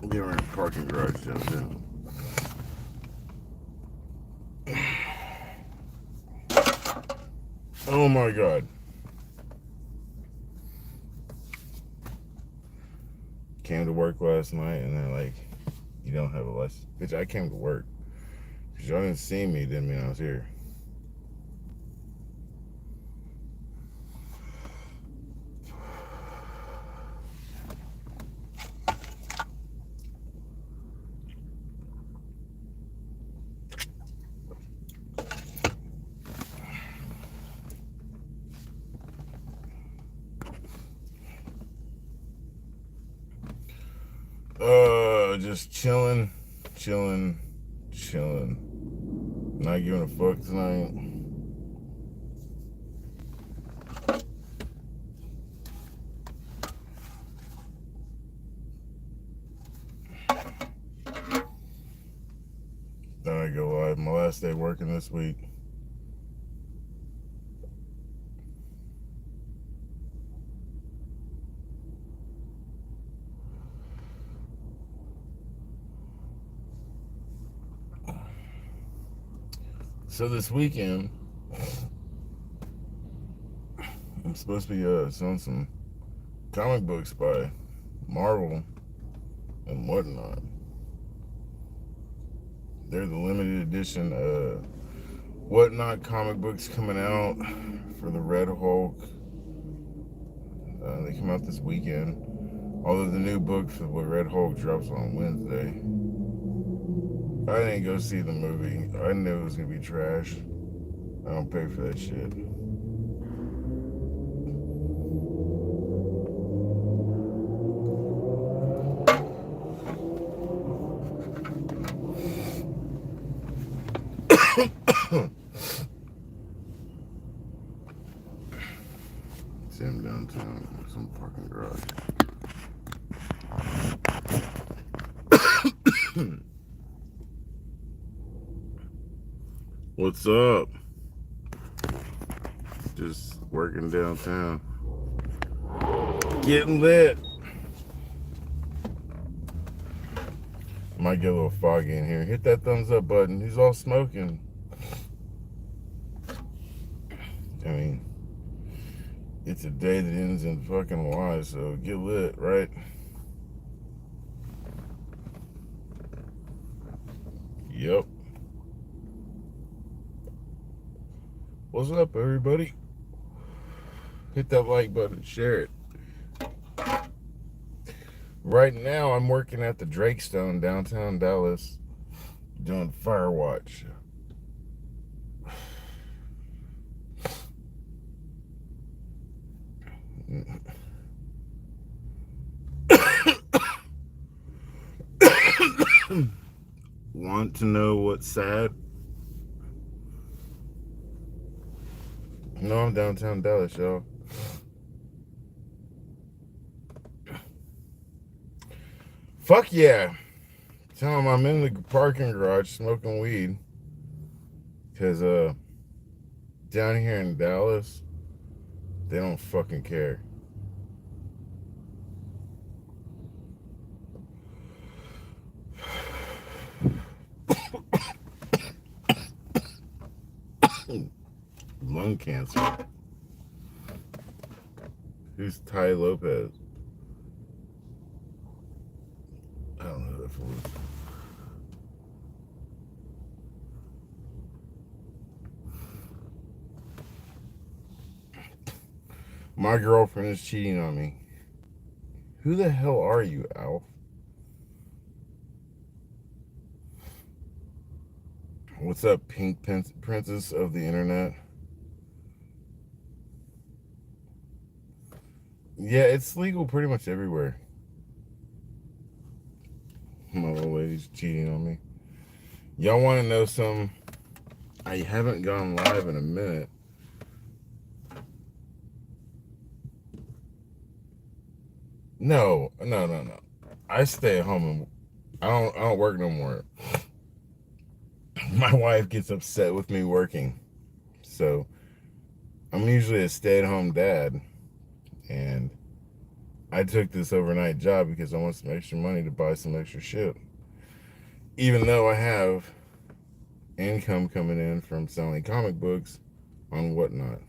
They were in a parking garage downtown. Oh my god. Came to work last night and they're like, you don't have a license. Bitch, I came to work. Because y'all didn't see me, didn't mean I was here. Just chilling. Not giving a fuck tonight. Then I go live. My last day working this week. So this weekend, I'm supposed to be selling some comic books by Marvel and whatnot. They're the limited edition whatnot comic books coming out for the Red Hulk. They come out this weekend. Although the new book for the Red Hulk drops on Wednesday. I didn't go see the movie. I knew it was gonna be trash. I don't pay for that shit. See him downtown, some parking garage. What's up? Just working downtown. Getting lit. Might get a little foggy in here. Hit that thumbs up button. Who's all smoking? I mean, it's a day that ends in fucking Y, so get lit, right? Yep. What's up, everybody? Hit that like button, share it. Right now, I'm working at the Drakestone, downtown Dallas, doing fire watch. Want to know what's sad? No, I'm downtown Dallas, y'all. Fuck yeah. Tell them I'm in the parking garage smoking weed. Because, down here in Dallas, they don't fucking care. Lung cancer. Who's Ty Lopez? I don't know who that fool is. My girlfriend is cheating on me. Who the hell are you, Alf? What's up, pink princess of the internet? Yeah, it's legal pretty much everywhere. My little lady's cheating on me. Y'all want to know something? I haven't gone live in a minute. No. I stay at home and I don't work no more. My wife gets upset with me working. So I'm usually a stay-at-home dad. And I took this overnight job because I want some extra money to buy some extra shit. Even though I have income coming in from selling comic books on Whatnot.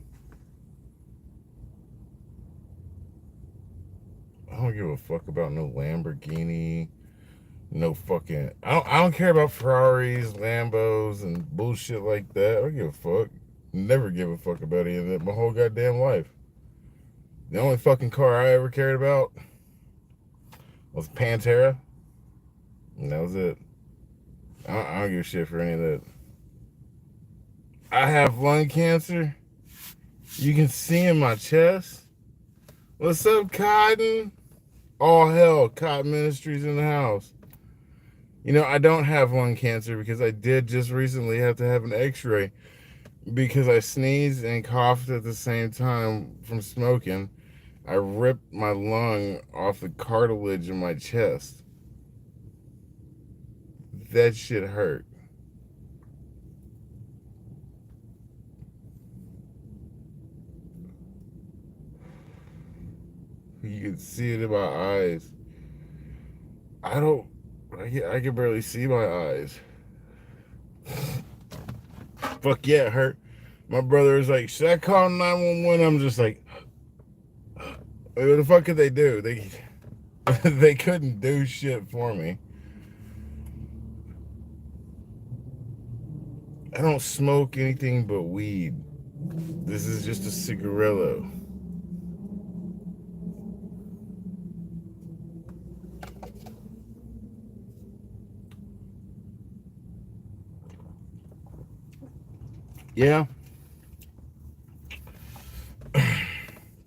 I don't give a fuck about no Lamborghini, no fucking. I don't care about Ferraris, Lambos, and bullshit like that. I don't give a fuck. Never give a fuck about any of that my whole goddamn life. The only fucking car I ever cared about was Pantera, and that was it. I don't give a shit for any of that. I have lung cancer. You can see in my chest. What's up, Cotton? All hell, Cotton Ministries in the house. You know, I don't have lung cancer because I did just recently have to have an x-ray because I sneezed and coughed at the same time from smoking. I ripped my lung off the cartilage in my chest. That shit hurt. You can see it in my eyes. I don't. I can barely see my eyes. Fuck yeah, it hurt. My brother is like, should I call 911? I'm just like, what the fuck could they do? They couldn't do shit for me. I don't smoke anything but weed. This is just a cigarillo. Yeah.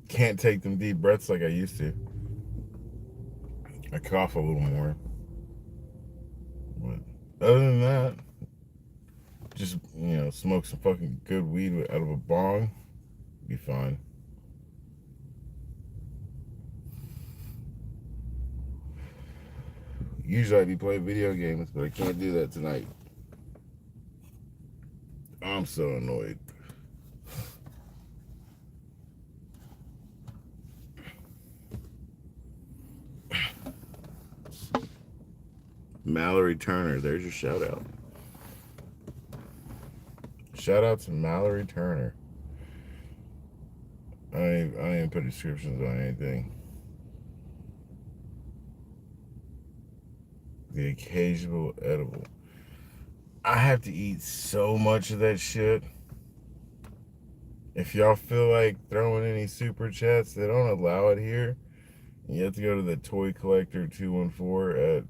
Can't take them deep breaths like I used to. I cough a little more. But other than that, just, smoke some fucking good weed out of a bong. Be fine. Usually I'd be playing video games, but I can't do that tonight. I'm so annoyed. Mallory Turner, there's your shout out. Shout out to Mallory Turner. I don't even put descriptions on anything. The occasional edible. I have to eat so much of that shit. If y'all feel like throwing any super chats, they don't allow it here. You have to go to the Toy Collector 214 at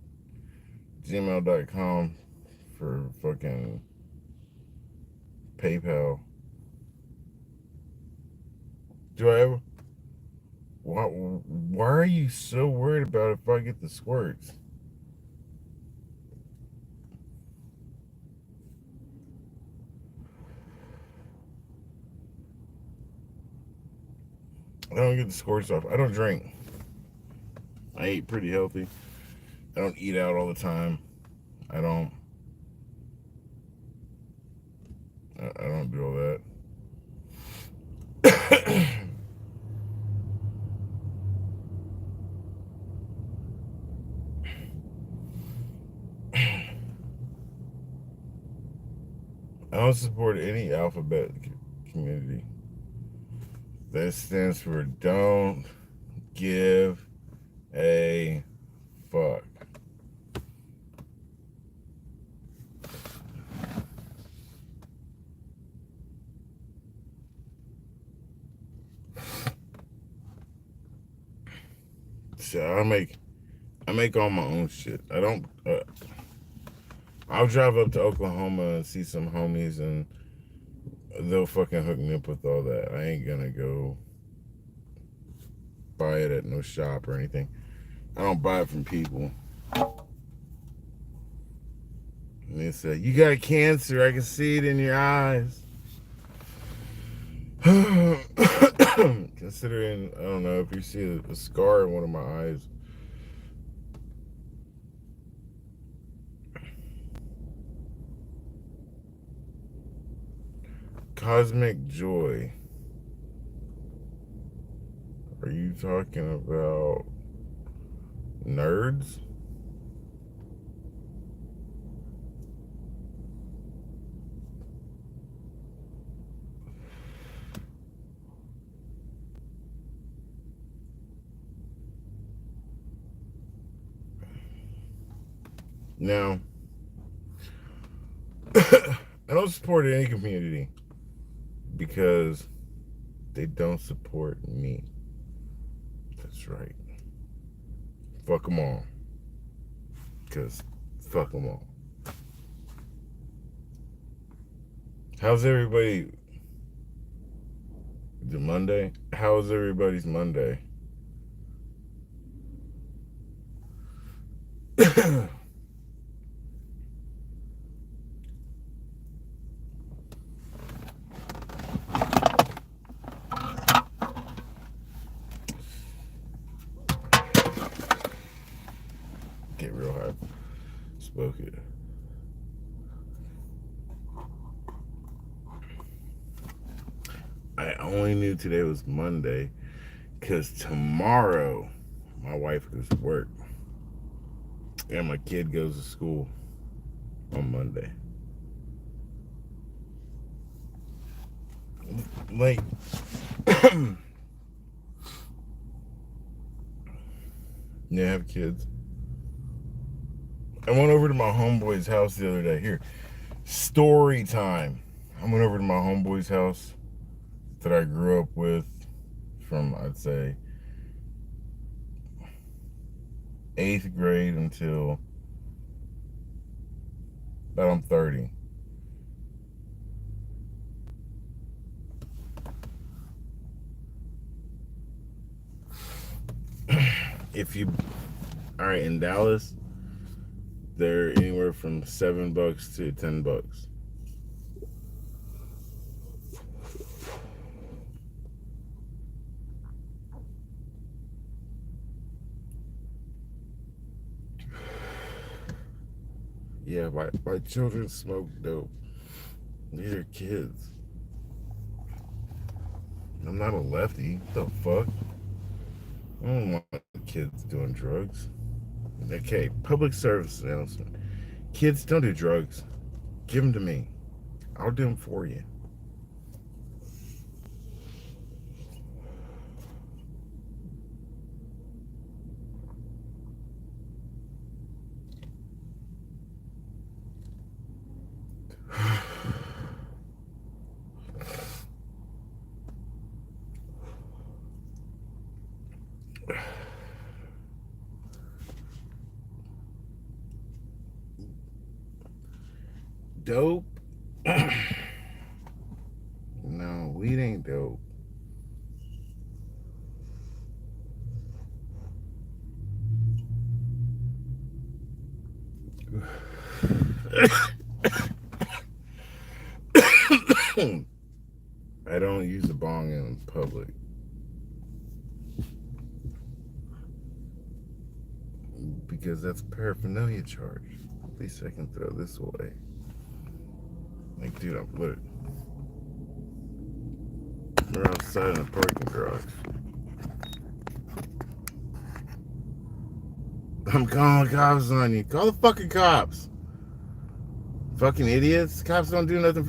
gmail.com for fucking PayPal. Do I ever? Why are you so worried about if I get the squirts? I don't get the squirts off. I don't drink. I eat pretty healthy. I don't eat out all the time. I don't. I don't do all that. I don't support any alphabet community. That stands for don't give a fuck. So I make all my own shit. I don't. I'll drive up to Oklahoma and see some homies, and they'll fucking hook me up with all that. I ain't gonna go buy it at no shop or anything. I don't buy it from people. And they say, you got cancer. I can see it in your eyes. Considering, I don't know if you see a scar in one of my eyes. Cosmic Joy. Are you talking about nerds? Now, I don't support any community because they don't support me. That's right. Fuck them all. Because fuck them all. How's everybody? The Monday? How's everybody's Monday? Get real high. Spoke it. I only knew today was Monday because tomorrow my wife goes to work and my kid goes to school on Monday. Like, yeah, I have kids. I went over to my homeboy's house the other day. Here, story time. I went over to my homeboy's house that I grew up with from, I'd say, 8th grade until about I'm 30. If you, all right, in Dallas, they're anywhere from $7 to $10. Yeah, my children smoke dope. These are kids. I'm not a lefty. What the fuck? I don't want kids doing drugs. Okay, public service announcement. Kids, don't do drugs. Give them to me. I'll do them for you. Dope? No, weed ain't dope. I don't use a bong in public because that's paraphernalia charge. At least I can throw this away. Like, dude, I'm lit. We're outside in the parking garage. I'm calling the cops on you. Call the fucking cops. Fucking idiots. Cops don't do nothing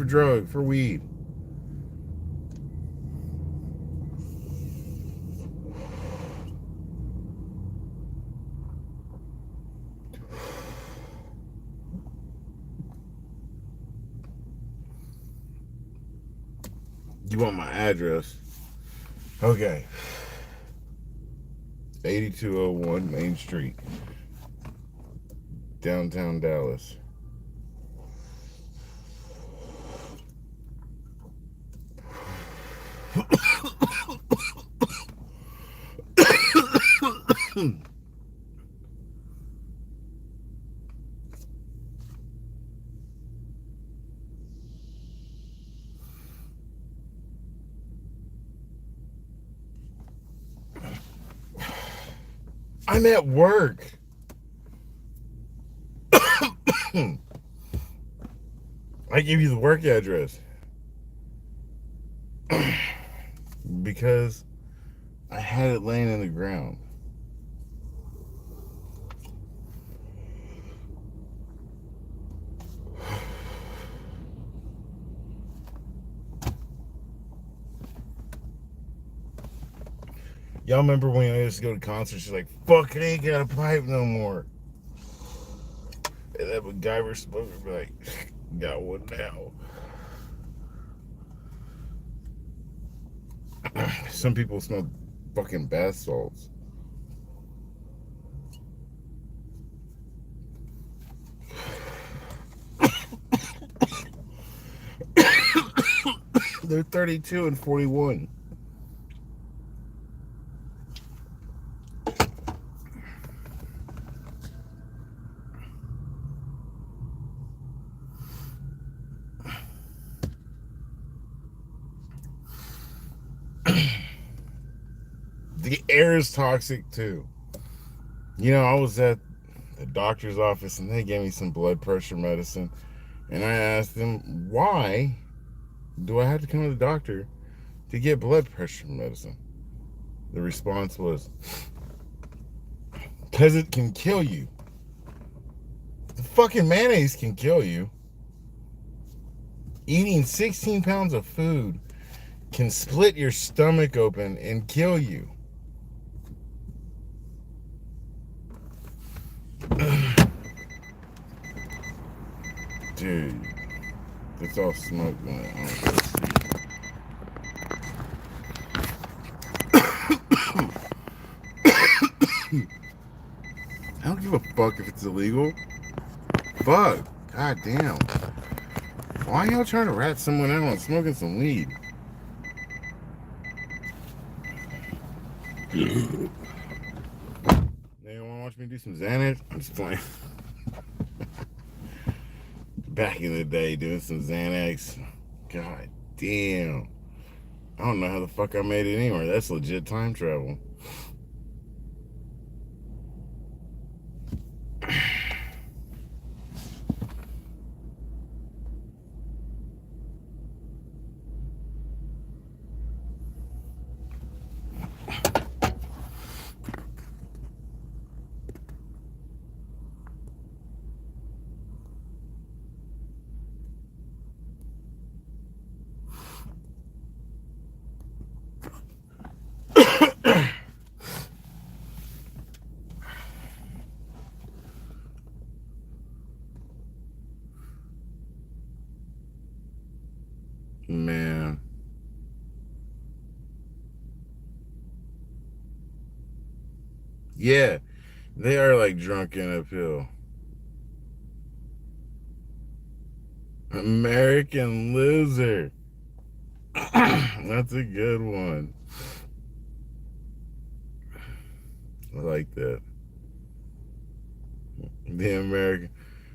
for weed. You want my address? Okay. 8201 Main Street, downtown Dallas. I'm at work. I give you the work address because I had it laying in the ground. Y'all remember when I used to go to concerts? She's like, fuck, I ain't got a pipe no more. And that MacGyver smoker would be like, got one now. Some people smoke fucking bath salts. They're 32 and 41. The air is toxic too. You know, I was at the doctor's office and they gave me some blood pressure medicine. And I asked them, why do I have to come to the doctor to get blood pressure medicine? The response was, because it can kill you. The fucking mayonnaise can kill you. Eating 16 pounds of food can split your stomach open and kill you. Dude, it's all smoke, man. I don't give a fuck if it's illegal. Fuck. God damn. Why y'all trying to rat someone out on smoking some weed? Now you wanna watch me do some Xanax? I'm just playing. Back in the day doing some Xanax. God damn. I don't know how the fuck I made it anywhere. That's legit time travel. Man. Yeah, they are like drunk in a pill. American Loser. That's a good one. I like that. The American.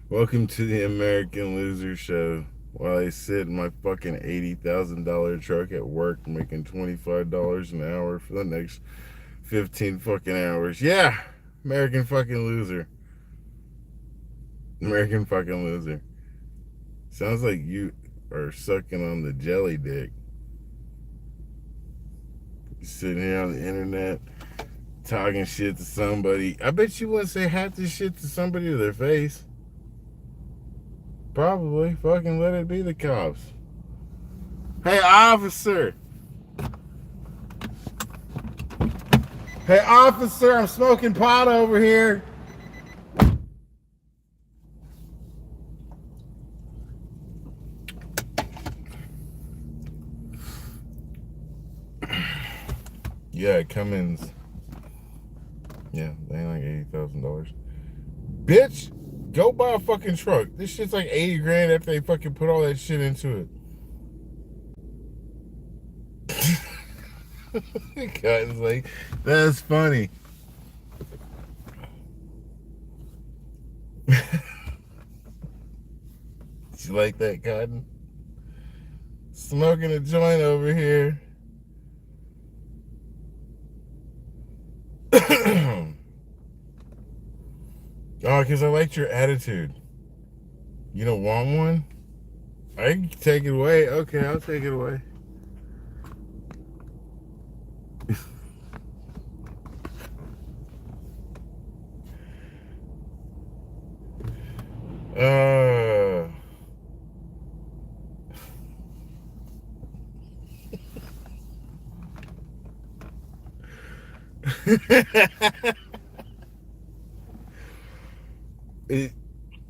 Welcome to the American Loser Show. While I sit in my fucking $80,000 truck at work making $25 an hour for the next 15 fucking hours. Yeah, American fucking loser. American fucking loser. Sounds like you are sucking on the jelly dick. You sitting here on the internet talking shit to somebody. I bet you wouldn't say half this shit to somebody to their face. Probably. Fucking let it be the cops. Hey, officer. Hey, officer, I'm smoking pot over here. Yeah, Cummins. Yeah, they ain't like $80,000. Bitch, go buy a fucking truck. This shit's like 80 grand after they fucking put all that shit into it. Cotton's like, that's funny. You like that, Cotton? Smoking a joint over here. Oh, because I liked your attitude. You don't want one? I can take it away. Okay, I'll take it away. Uh, it,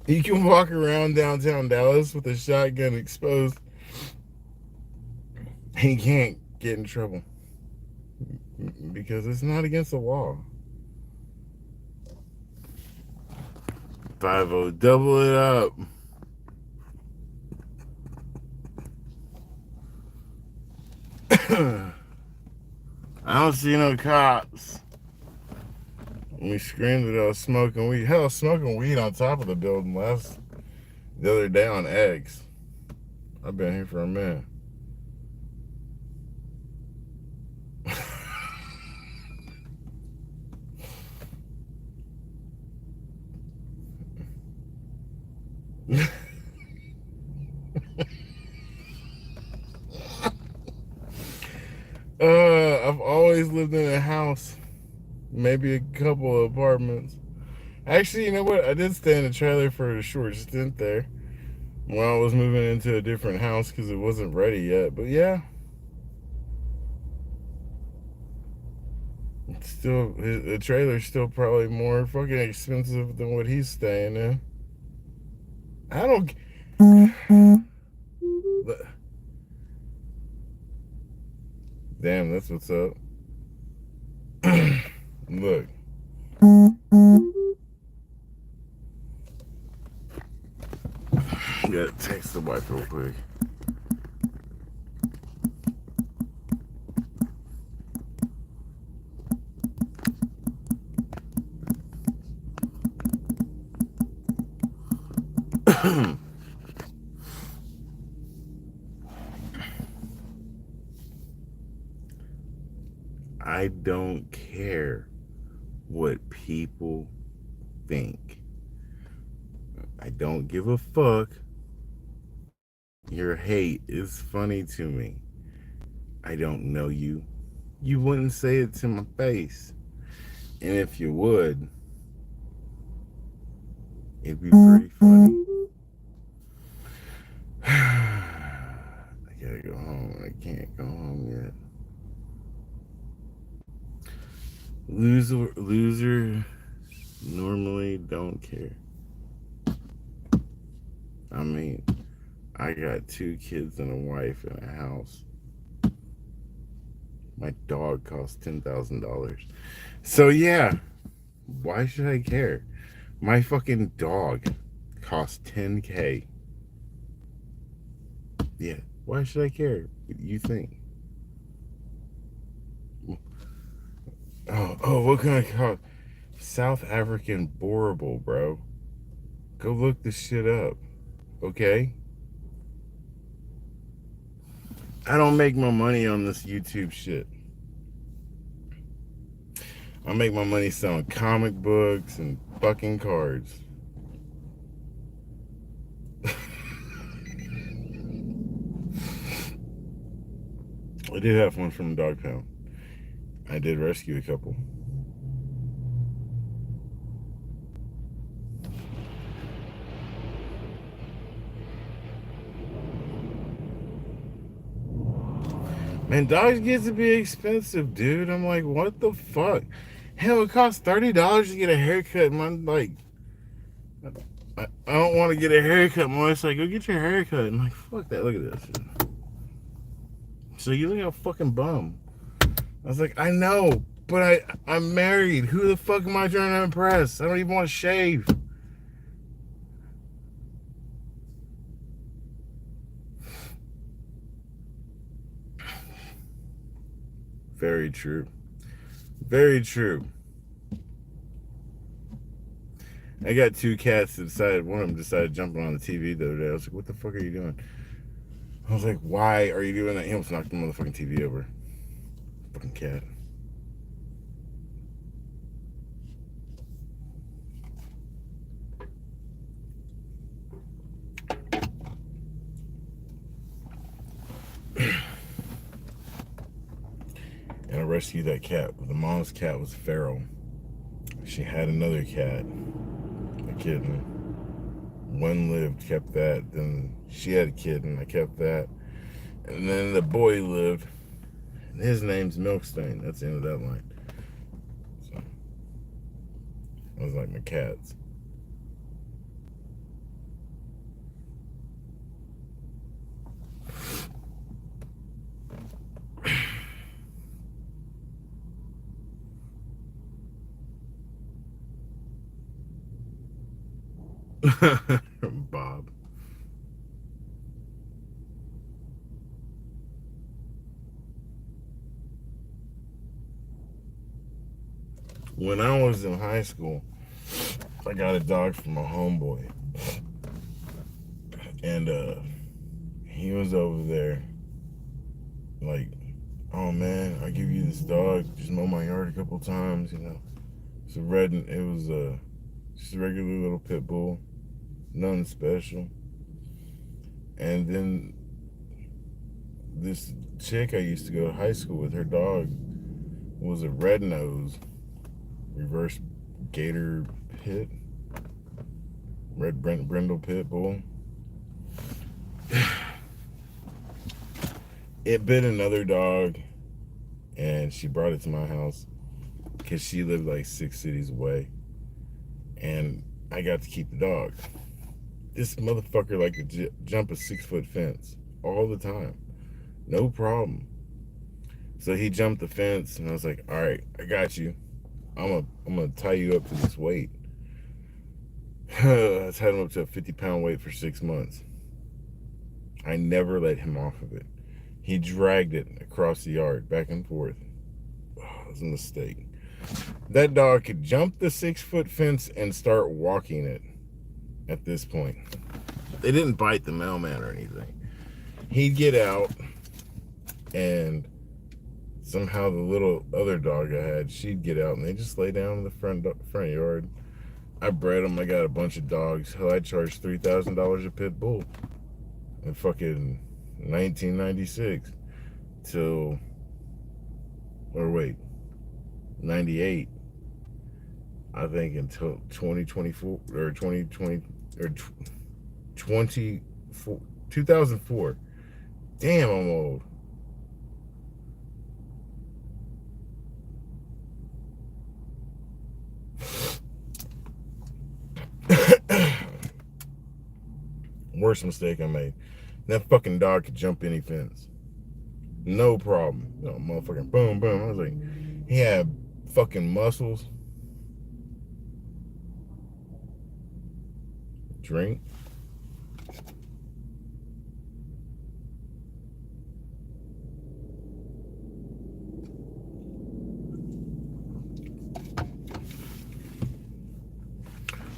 you can walk around downtown Dallas with a shotgun exposed, and you can't get in trouble because it's not against the law. 50, double it up. I don't see no cops. We screamed that I was smoking weed. Hell, smoking weed on top of the building the other day on X. I've been here for a minute. I've always lived in a house, maybe a couple of apartments. Actually, you know what? I did stay in a trailer for a short stint there while I was moving into a different house because it wasn't ready yet. But yeah, it's still the trailer's still probably more fucking expensive than what he's staying in. I don't. Damn, that's what's up. Look. Gotta text the wife real quick. I don't care what people think. I don't give a fuck. Your hate is funny to me. I don't know you. You wouldn't say it to my face. And if you would, it'd be pretty funny. I gotta go home. I can't go home yet. Loser normally don't care. I mean, I got 2 kids and a wife and a house. My dog costs $10,000. So yeah, why should I care? My fucking dog costs $10K. Yeah, why should I care? You think? Oh, what kind of cock? South African Boerboel, bro. Go look this shit up, okay? I don't make my money on this YouTube shit. I make my money selling comic books and fucking cards. I did have one from a dog pound. I did rescue a couple. Man, dogs get to be expensive, dude. I'm like, what the fuck? Hell, it costs $30 to get a haircut. And I'm like, I don't want to get a haircut. My wife's like, go get your haircut. I'm like, fuck that. Look at this. So you look like a fucking bum. I was like, I know, but I'm married. Who the fuck am I trying to impress? I don't even want to shave. Very true. Very true. I got 2 cats that decided, one of them decided jumping on the TV the other day. I was like, what the fuck are you doing? I was like, why are you doing that? He almost knocked the motherfucking TV over. Fucking cat. And I rescued that cat. The mom's cat was feral. She had another cat, a kitten. One lived, kept that. Then she had a kid, and I kept that. And then the boy lived, and his name's Milkstain. That's the end of that line. So I was like my cats. Bob. When I was in high school, I got a dog from a homeboy, and he was over there like, "Oh man, I give you this dog. Just mow my yard a couple times, you know." It's a red, and it was just a regular little pit bull, nothing special. And then this chick I used to go to high school with, her dog was a red nose, reverse gator pit, red brindle pit bull. It bit another dog, and she brought it to my house because she lived like 6 cities away, and I got to keep the dog. This motherfucker like to jump a 6 foot fence all the time, no problem. So he jumped the fence, and I was like, "All right, I got you. I'm gonna tie you up to this weight." I tied him up to a 50-pound weight for 6 months. I never let him off of it. He dragged it across the yard, back and forth. Oh, it was a mistake. That dog could jump the 6 foot fence and start walking it at this point. They didn't bite the mailman or anything. He'd get out, and somehow the little other dog I had, she'd get out, and they just lay down in the front yard. I bred them. I got a bunch of dogs. Hell, I charged $3,000 a pit bull in fucking 1996 till, or wait, 98. I think until 2024 or 2020 or 24, 2004. Damn, I'm old. Worst mistake I made. That fucking dog could jump any fence. No problem. You know, motherfucking boom, boom. I was like, he had fucking muscles. Drink.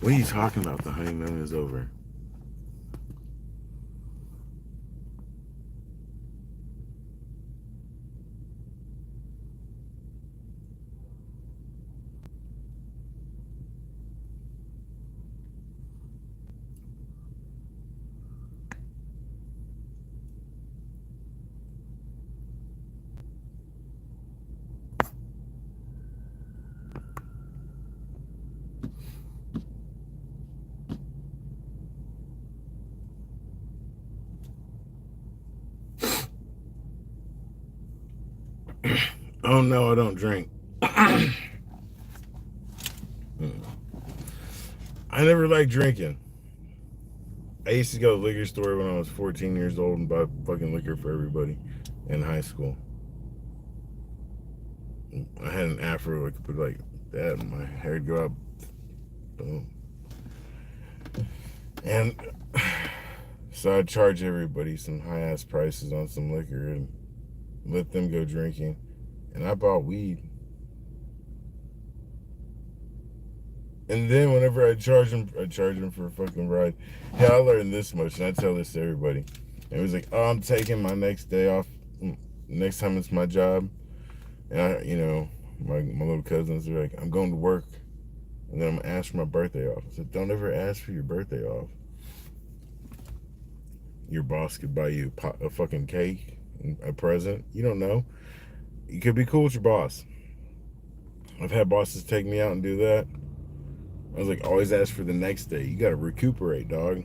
What are you talking about? The honeymoon is over. Oh no, I don't drink. I never liked drinking. I used to go to the liquor store when I was 14 years old and buy fucking liquor for everybody in high school. I had an afro I could put like that, and my hair would go up. Boom. And so I'd charge everybody some high ass prices on some liquor and let them go drinking. And I bought weed. And then whenever I charge them for a fucking ride. Yeah, I learned this much, and I tell this to everybody. And it was like, "Oh, I'm taking my next day off. Next time it's my job." And I, you know, my little cousins are like, "I'm going to work, and then I'm gonna ask for my birthday off." I said, "Don't ever ask for your birthday off. Your boss could buy you a fucking cake, a present. You don't know. You could be cool with your boss. I've had bosses take me out and do that. I was like, always ask for the next day. You gotta recuperate, dog.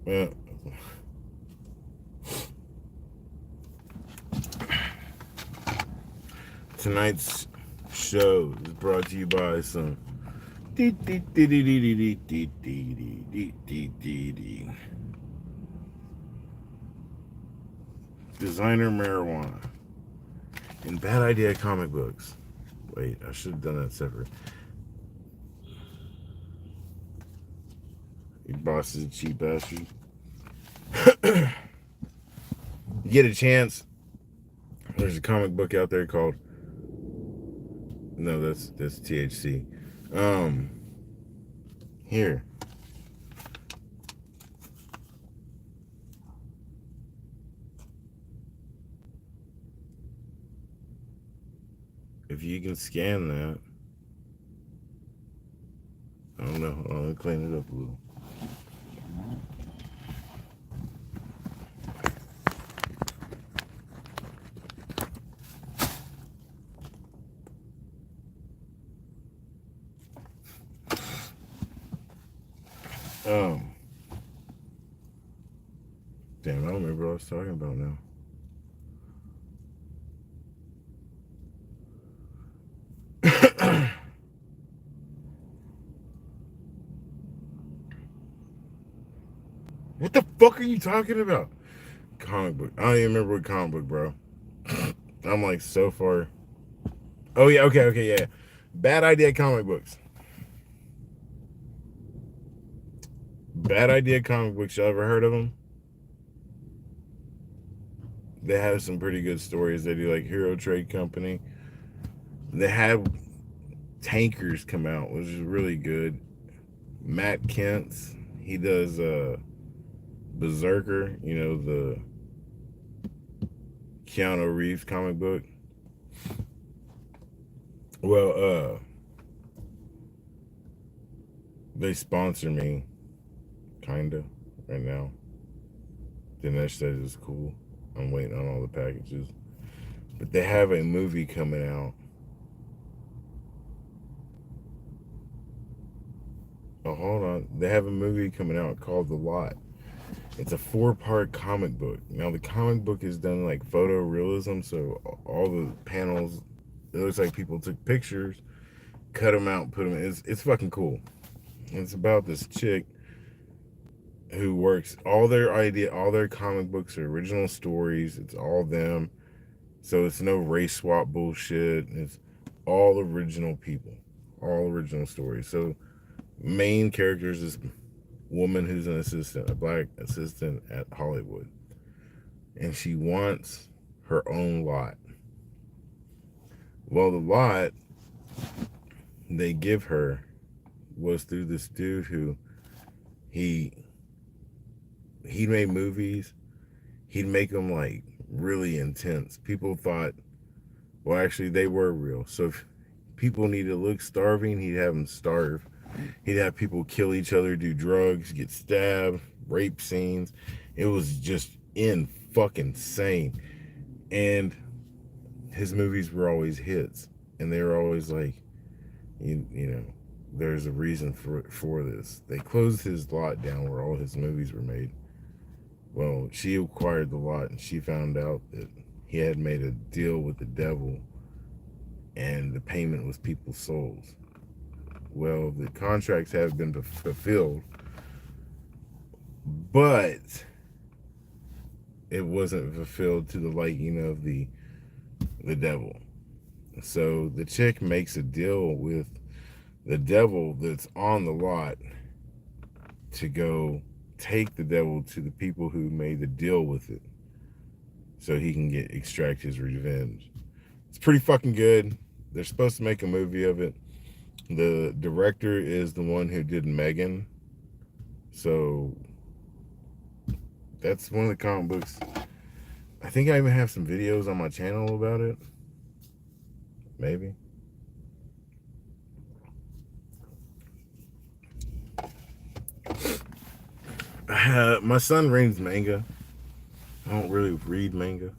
Yeah. Tonight's show is brought to you by some designer marijuana and bad idea comic books. Wait, I should have done that separate. Your boss is a cheap bastard. You get a chance. There's a comic book out there called. No, that's THC. Um, Here. If you can scan that, I don't know. I'll clean it up a little. Um, Damn, I don't remember what I was talking about now. What the fuck are you talking about? Comic book. I don't even remember what comic book, bro. I'm like so far. Oh yeah, okay, yeah. Bad idea comic books. Bad idea comic books. You ever heard of them? They have some pretty good stories. They do like Hero Trade Company. They have Tankers come out, which is really good. Matt Kent's. He does Berserker. You know, the Keanu Reeves comic book. Well, they sponsor me, kinda, right now. Dinesh says it's cool. I'm waiting on all the packages. But they have a movie coming out. Oh, hold on. They have a movie coming out called The Lot. It's a 4-part comic book. Now, the comic book is done like photorealism, so all the panels, it looks like people took pictures, cut them out, put them in. It's fucking cool. It's about this chick who works all their comic books are original stories. It's all them. So it's no race swap bullshit. It's all original people, all original stories. So main characters is woman who's an assistant, a black assistant at Hollywood, and she wants her own lot. Well, the lot they give her was through this dude who he he made movies. He'd make them like really intense. People thought, well, actually, they were real. So if people needed to look starving, he'd have them starve. He'd have people kill each other, do drugs, get stabbed, rape scenes. It was just in fucking insane. And his movies were always hits, and they were always like, you know, there's a reason for this. They closed his lot down where all his movies were made. Well, she acquired the lot, and she found out that he had made a deal with the devil, and the payment was people's souls. Well, the contracts have been fulfilled, but it wasn't fulfilled to the liking of the devil. So the chick makes a deal with the devil that's on the lot to go take the devil to the people who made the deal with it, so he can extract his revenge. It's pretty fucking good. They're supposed to make a movie of it. The director is the one who did Megan, so that's one of the comic books. I think I even have some videos on my channel about it. Maybe. My son reads manga. I don't really read manga.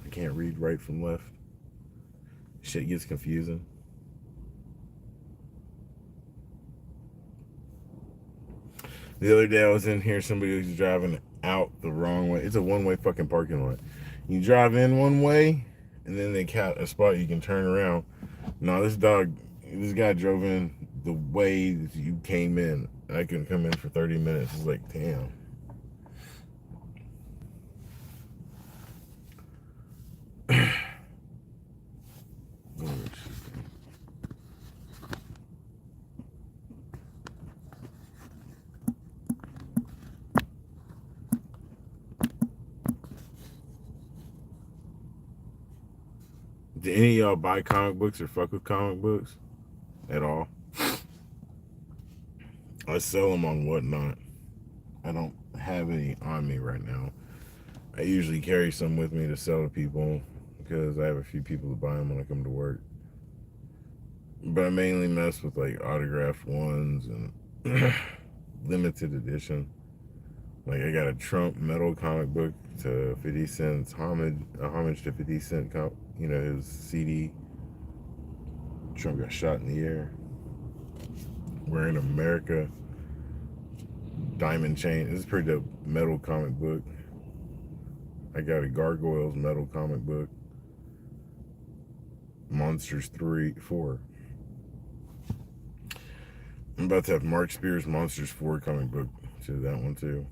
I can't read right from left. Shit gets confusing. The other day I was in here, somebody was driving out the wrong way. It's a one-way fucking parking lot. You drive in one way, and then they count a spot you can turn around. No, this guy drove in the way that you came in. I couldn't come in for 30 minutes. It's like, damn. Do any of y'all buy comic books or fuck with comic books at all? I sell them on Whatnot. I don't have any on me right now. I usually carry some with me to sell to people because I have a few people to buy them when I come to work. But I mainly mess with like autographed ones and limited edition. Like I got a Trump metal comic book to 50 Cent's homage to 50 Cent, his CD. Trump got shot in the air. We're in America. Diamond chain. This is a pretty dope metal comic book. I got a Gargoyles metal comic book. Monsters 4. I'm about to have Mark Spears Monsters 4 comic book. To that one too.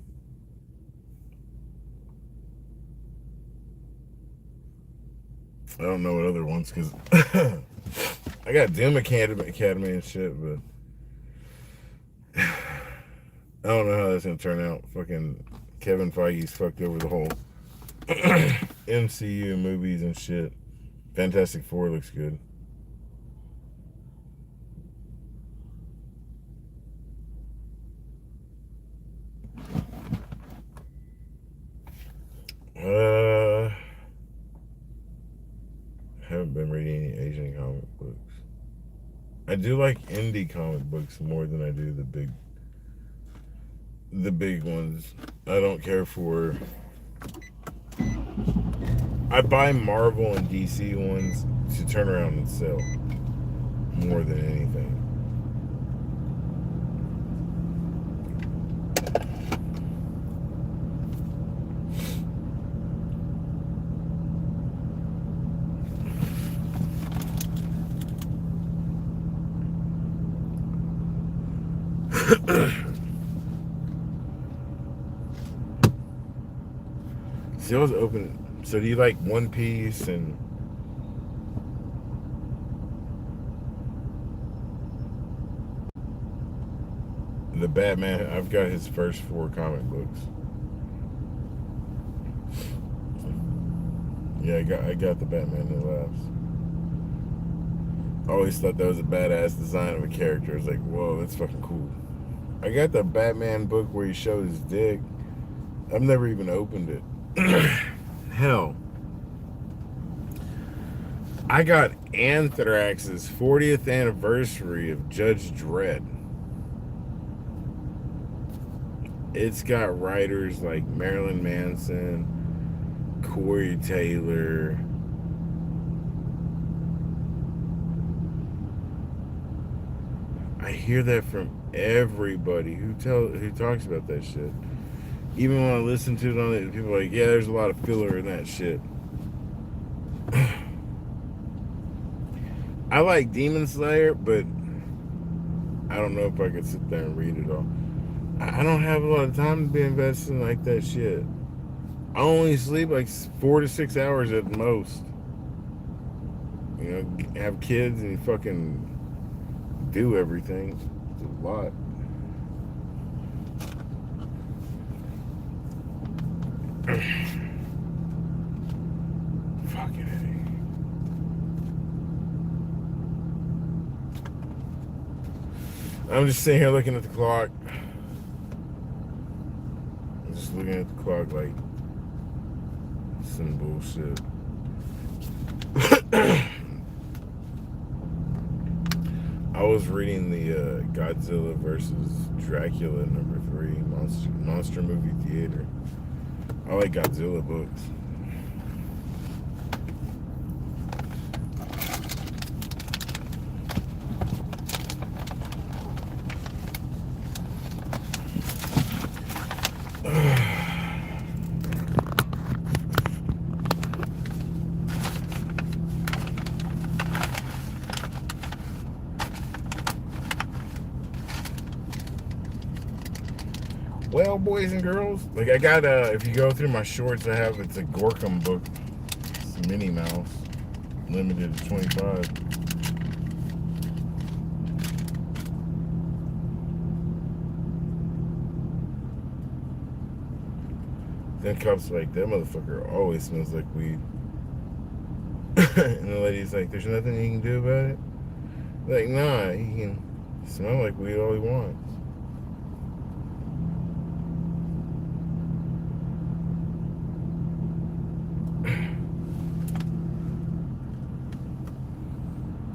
I don't know what other ones because I got Doom Academy and shit, but I don't know how that's gonna turn out. Fucking Kevin Feige's fucked over the whole MCU movies and shit. Fantastic Four looks good. Haven't been reading any Asian comic books. I do like indie comic books more than I do the big ones. I don't care for. I buy Marvel and DC ones to turn around and sell more than anything. See, I was open. So do you like One Piece and the Batman? I've got his first 4 comic books. Yeah, I got the Batman That Laughs. I always thought that was a badass design of a character. It's like, whoa, that's fucking cool. I got the Batman book where he showed his dick. I've never even opened it. Hell, I got Anthrax's 40th anniversary of Judge Dredd. It's got writers like Marilyn Manson, Corey Taylor, I hear that from everybody who talks about that shit. Even when I listen to it on it, people are like, yeah, there's a lot of filler in that shit. I like Demon Slayer, but I don't know if I could sit there and read it all. I don't have a lot of time to be invested in like that shit. I only sleep like 4 to 6 hours at most. You know, have kids and fucking do everything. It's a lot. Fucking A. I'm just sitting here looking at the clock. I'm just looking at the clock like some bullshit. I was reading the Godzilla versus Dracula #3 monster movie theater. I like Godzilla books. Well, boys and girls, like I got if you go through my shorts, it's a Gorkum book. It's a Minnie Mouse, limited to 25. Then cops like, that motherfucker always smells like weed. And the lady's like, there's nothing you can do about it? Like, nah, he can smell like weed all he wants.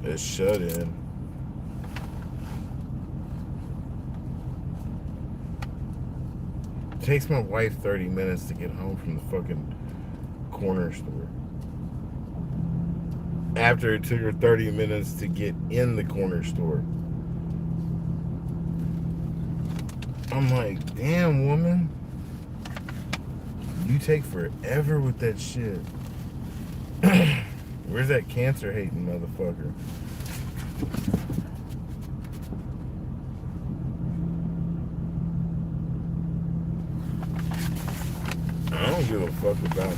It's shut in. It takes my wife 30 minutes to get home from the fucking corner store. After it took her 30 minutes to get in the corner store. I'm like, damn, woman. You take forever with that shit. Where's that cancer hating motherfucker? I don't give a fuck about it.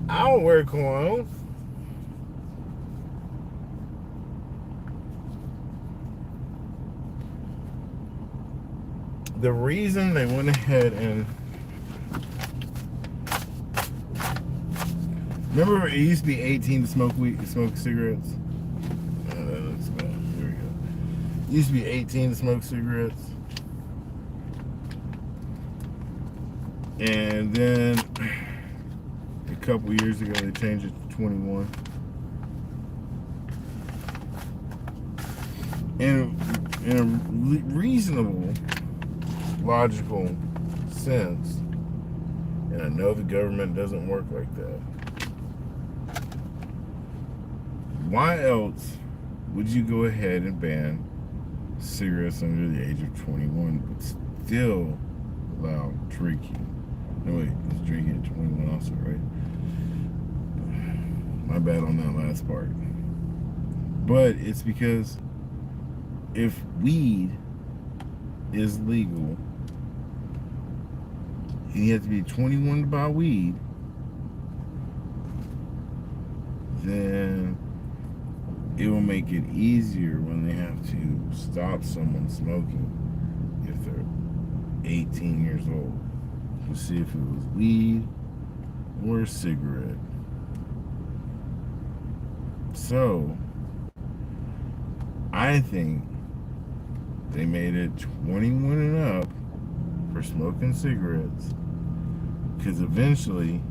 I don't wear cologne. The reason they went ahead and remember, it used to be 18 to smoke cigarettes. Let's go. Here we go. It used to be 18 to smoke cigarettes, and then a couple years ago they changed it to 21. In a reasonable, logical sense, and I know the government doesn't work like that. Why else would you go ahead and ban cigarettes under the age of 21 but still allow drinking? No, wait, it's drinking at 21 also, right? My bad on that last part. But it's because if weed is legal and you have to be 21 to buy weed, then it will make it easier when they have to stop someone smoking if they're 18 years old to see if it was weed or a cigarette. So I think they made it 21 and up for smoking cigarettes, because eventually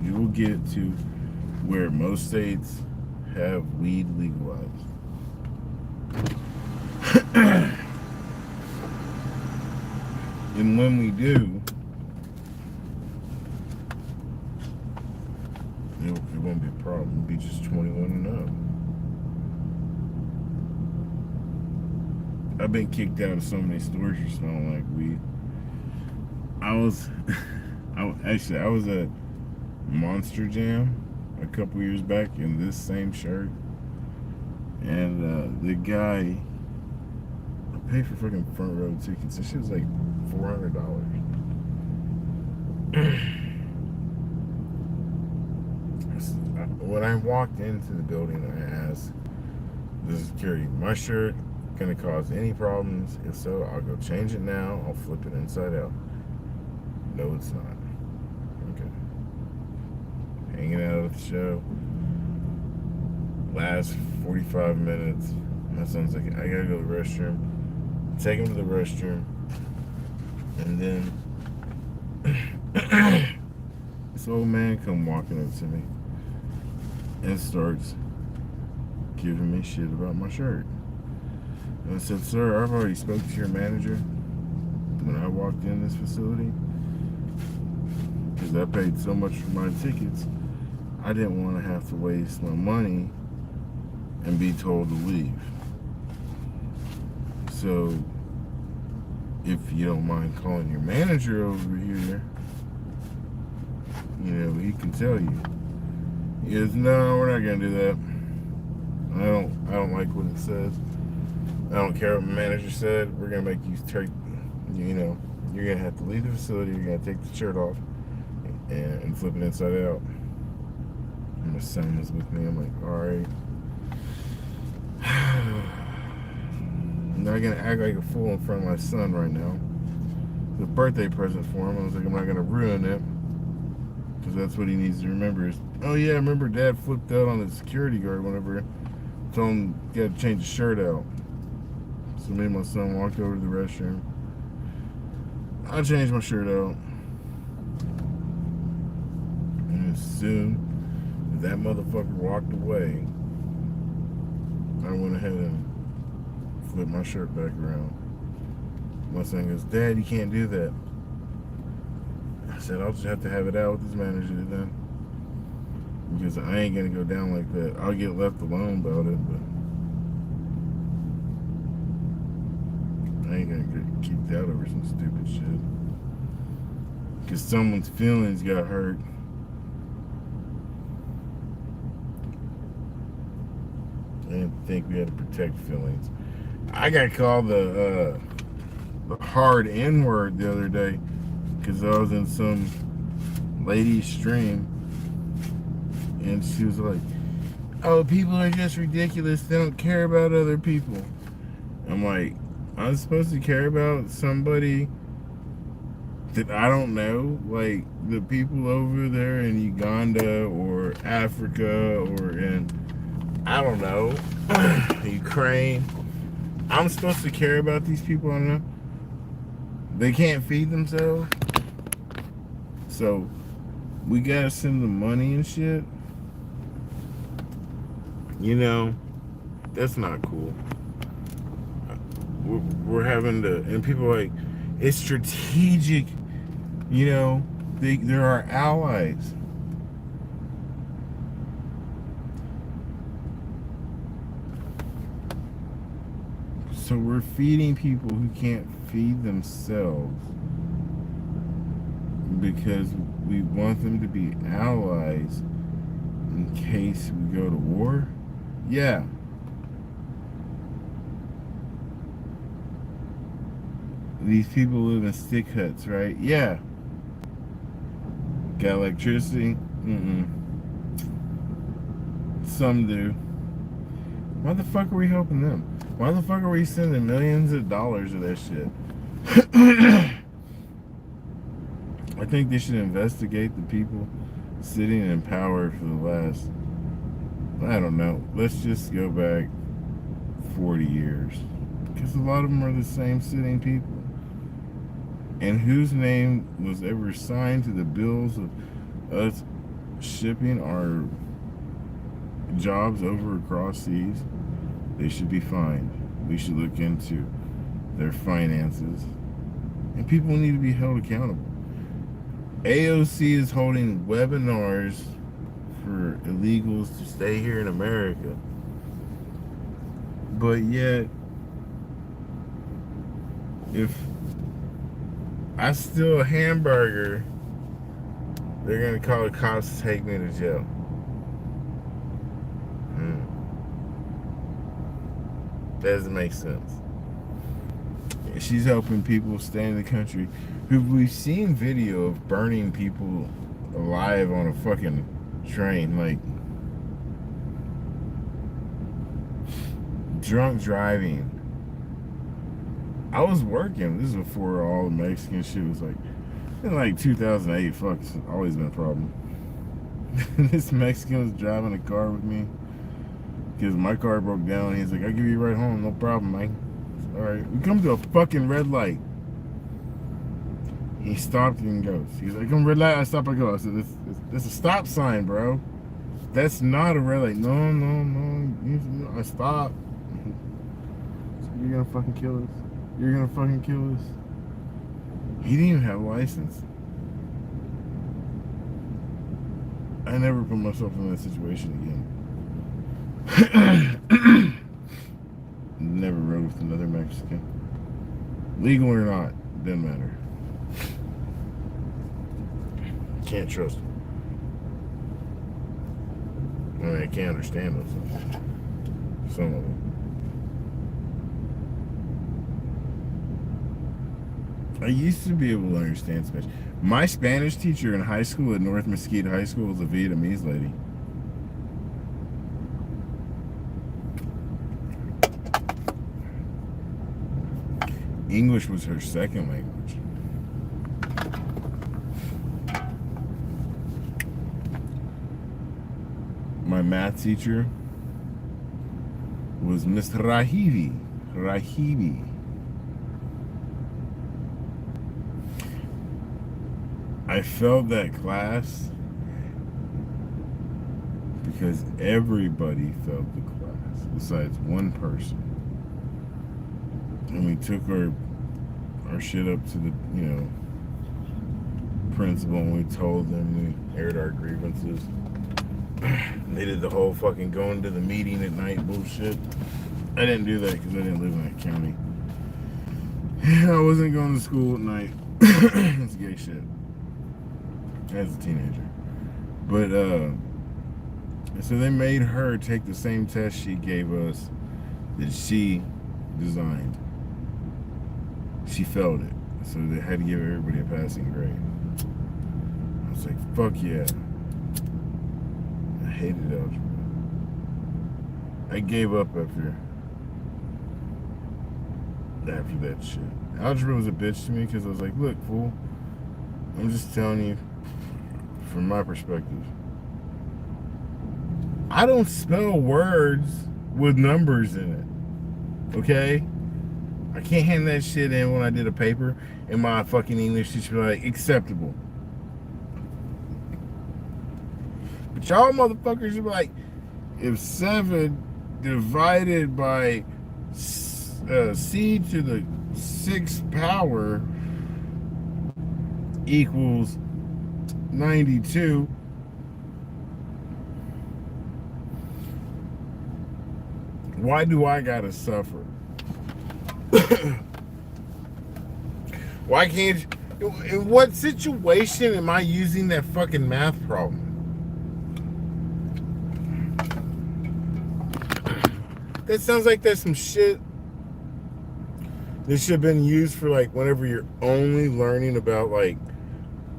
you will get to where most states have weed legalized. And when we do, it won't be a problem. It'll be just 21 and up. I've been kicked out of so many stores for smelling like weed. I was at Monster Jam a couple years back in this same shirt, and the guy, I paid for fucking front row tickets. This shit was like $400. When I walked into the building, I asked the security, "My shirt gonna cause any problems? If so, I'll go change it now. I'll flip it inside out." No, it's not. Okay. Hanging out at the show. Last 45 minutes. My son's like, I gotta go to the restroom. Take him to the restroom. And then this old man come walking up to me and starts giving me shit about my shirt. And I said, "Sir, I've already spoke to your manager when I walked in this facility, because I paid so much for my tickets. I didn't want to have to waste my money and be told to leave. So if you don't mind calling your manager over here, he can tell you." He goes, "No, we're not gonna do that. I don't like what it says. I don't care what my manager said. We're gonna make you take, you're you're gonna have to leave the facility. You're gonna take the shirt off and flip it inside out. And my son was with me. I'm like, all right. I'm not gonna act like a fool in front of my son right now. It's a birthday present for him. I was like, I'm not gonna ruin it, because that's what he needs to remember. Is, oh yeah, I remember Dad flipped out on the security guard whenever I told him he had to change his shirt out. So me and my son walked over to the restroom. I changed my shirt out, and as soon as that motherfucker walked away, I went ahead and flipped my shirt back around. My son goes, Dad, you can't do that. I said, I'll just have to have it out with this manager then, because I ain't gonna go down like that. I'll get left alone about it, but I ain't gonna get kicked out over some stupid shit because someone's feelings got hurt. I didn't think we had to protect feelings. I got called the hard N word the other day because I was in some lady's stream and she was like, oh, people are just ridiculous. They don't care about other people. I'm like, I'm supposed to care about somebody that I don't know, like the people over there in Uganda or Africa or in, I don't know, Ukraine. I'm supposed to care about these people I don't know. They can't feed themselves. So we gotta send them money and shit. You know, that's not cool. We're having to, and people are like, it's strategic. You know, they're our allies. So we're feeding people who can't feed themselves because we want them to be allies in case we go to war? Yeah. These people live in stick huts, right? Yeah. Got electricity? Mm-mm. Some do. Why the fuck are we helping them? Why the fuck are we sending millions of dollars to that shit? I think they should investigate the people sitting in power for the last, I don't know, let's just go back 40 years. Because a lot of them are the same sitting people. And whose name was ever signed to the bills of us shipping our jobs over across seas? They should be fined. We should look into their finances. And people need to be held accountable. AOC is holding webinars for illegals to stay here in America. But yet, if I steal a hamburger, they're gonna call the cops to take me to jail. That doesn't make sense. She's helping people stay in the country who we've seen video of burning people alive on a fucking train, like drunk driving. I was working. This is before all the Mexican shit was like, in like 2008. Fuck, it's always been a problem. This Mexican was driving a car with me because my car broke down. He's like, I'll give you a ride home, no problem, man. All right, we come to a fucking red light. He stopped and goes. He's like, come red light, I stop, I go. I said, this is a stop sign, bro. That's not a red light. No. I stopped. You're gonna fucking kill us. You're gonna fucking kill us. He didn't even have a license. I never put myself in that situation again. Never rode with another Mexican. Legal or not, doesn't matter. Can't trust them. I mean, I can't understand those. Some of them. I used to be able to understand Spanish. My Spanish teacher in high school at North Mesquite High School was a Vietnamese lady. English was her second language. My math teacher was Miss Rahibi. I failed that class because everybody failed the class besides one person. And we took our shit up to the, principal, and we told them, we aired our grievances. They did the whole fucking going to the meeting at night bullshit. I didn't do that because I didn't live in that county. I wasn't going to school at night. It's gay shit. As a teenager. But, so they made her take the same test she gave us that she designed. She failed it. So they had to give everybody a passing grade. I was like, fuck yeah. I hated algebra. I gave up after that shit. Algebra was a bitch to me because I was like, look, fool, I'm just telling you from my perspective. I don't spell words with numbers in it. Okay? I can't hand that shit in when I did a paper and my fucking English teacher be like, acceptable. But y'all motherfuckers be like, if 7 divided by c to the 6th power equals 92, why do I gotta suffer? Why can't you, in what situation am I using that fucking math problem? That sounds like that's some shit that should have been used for like whenever you're only learning about, like,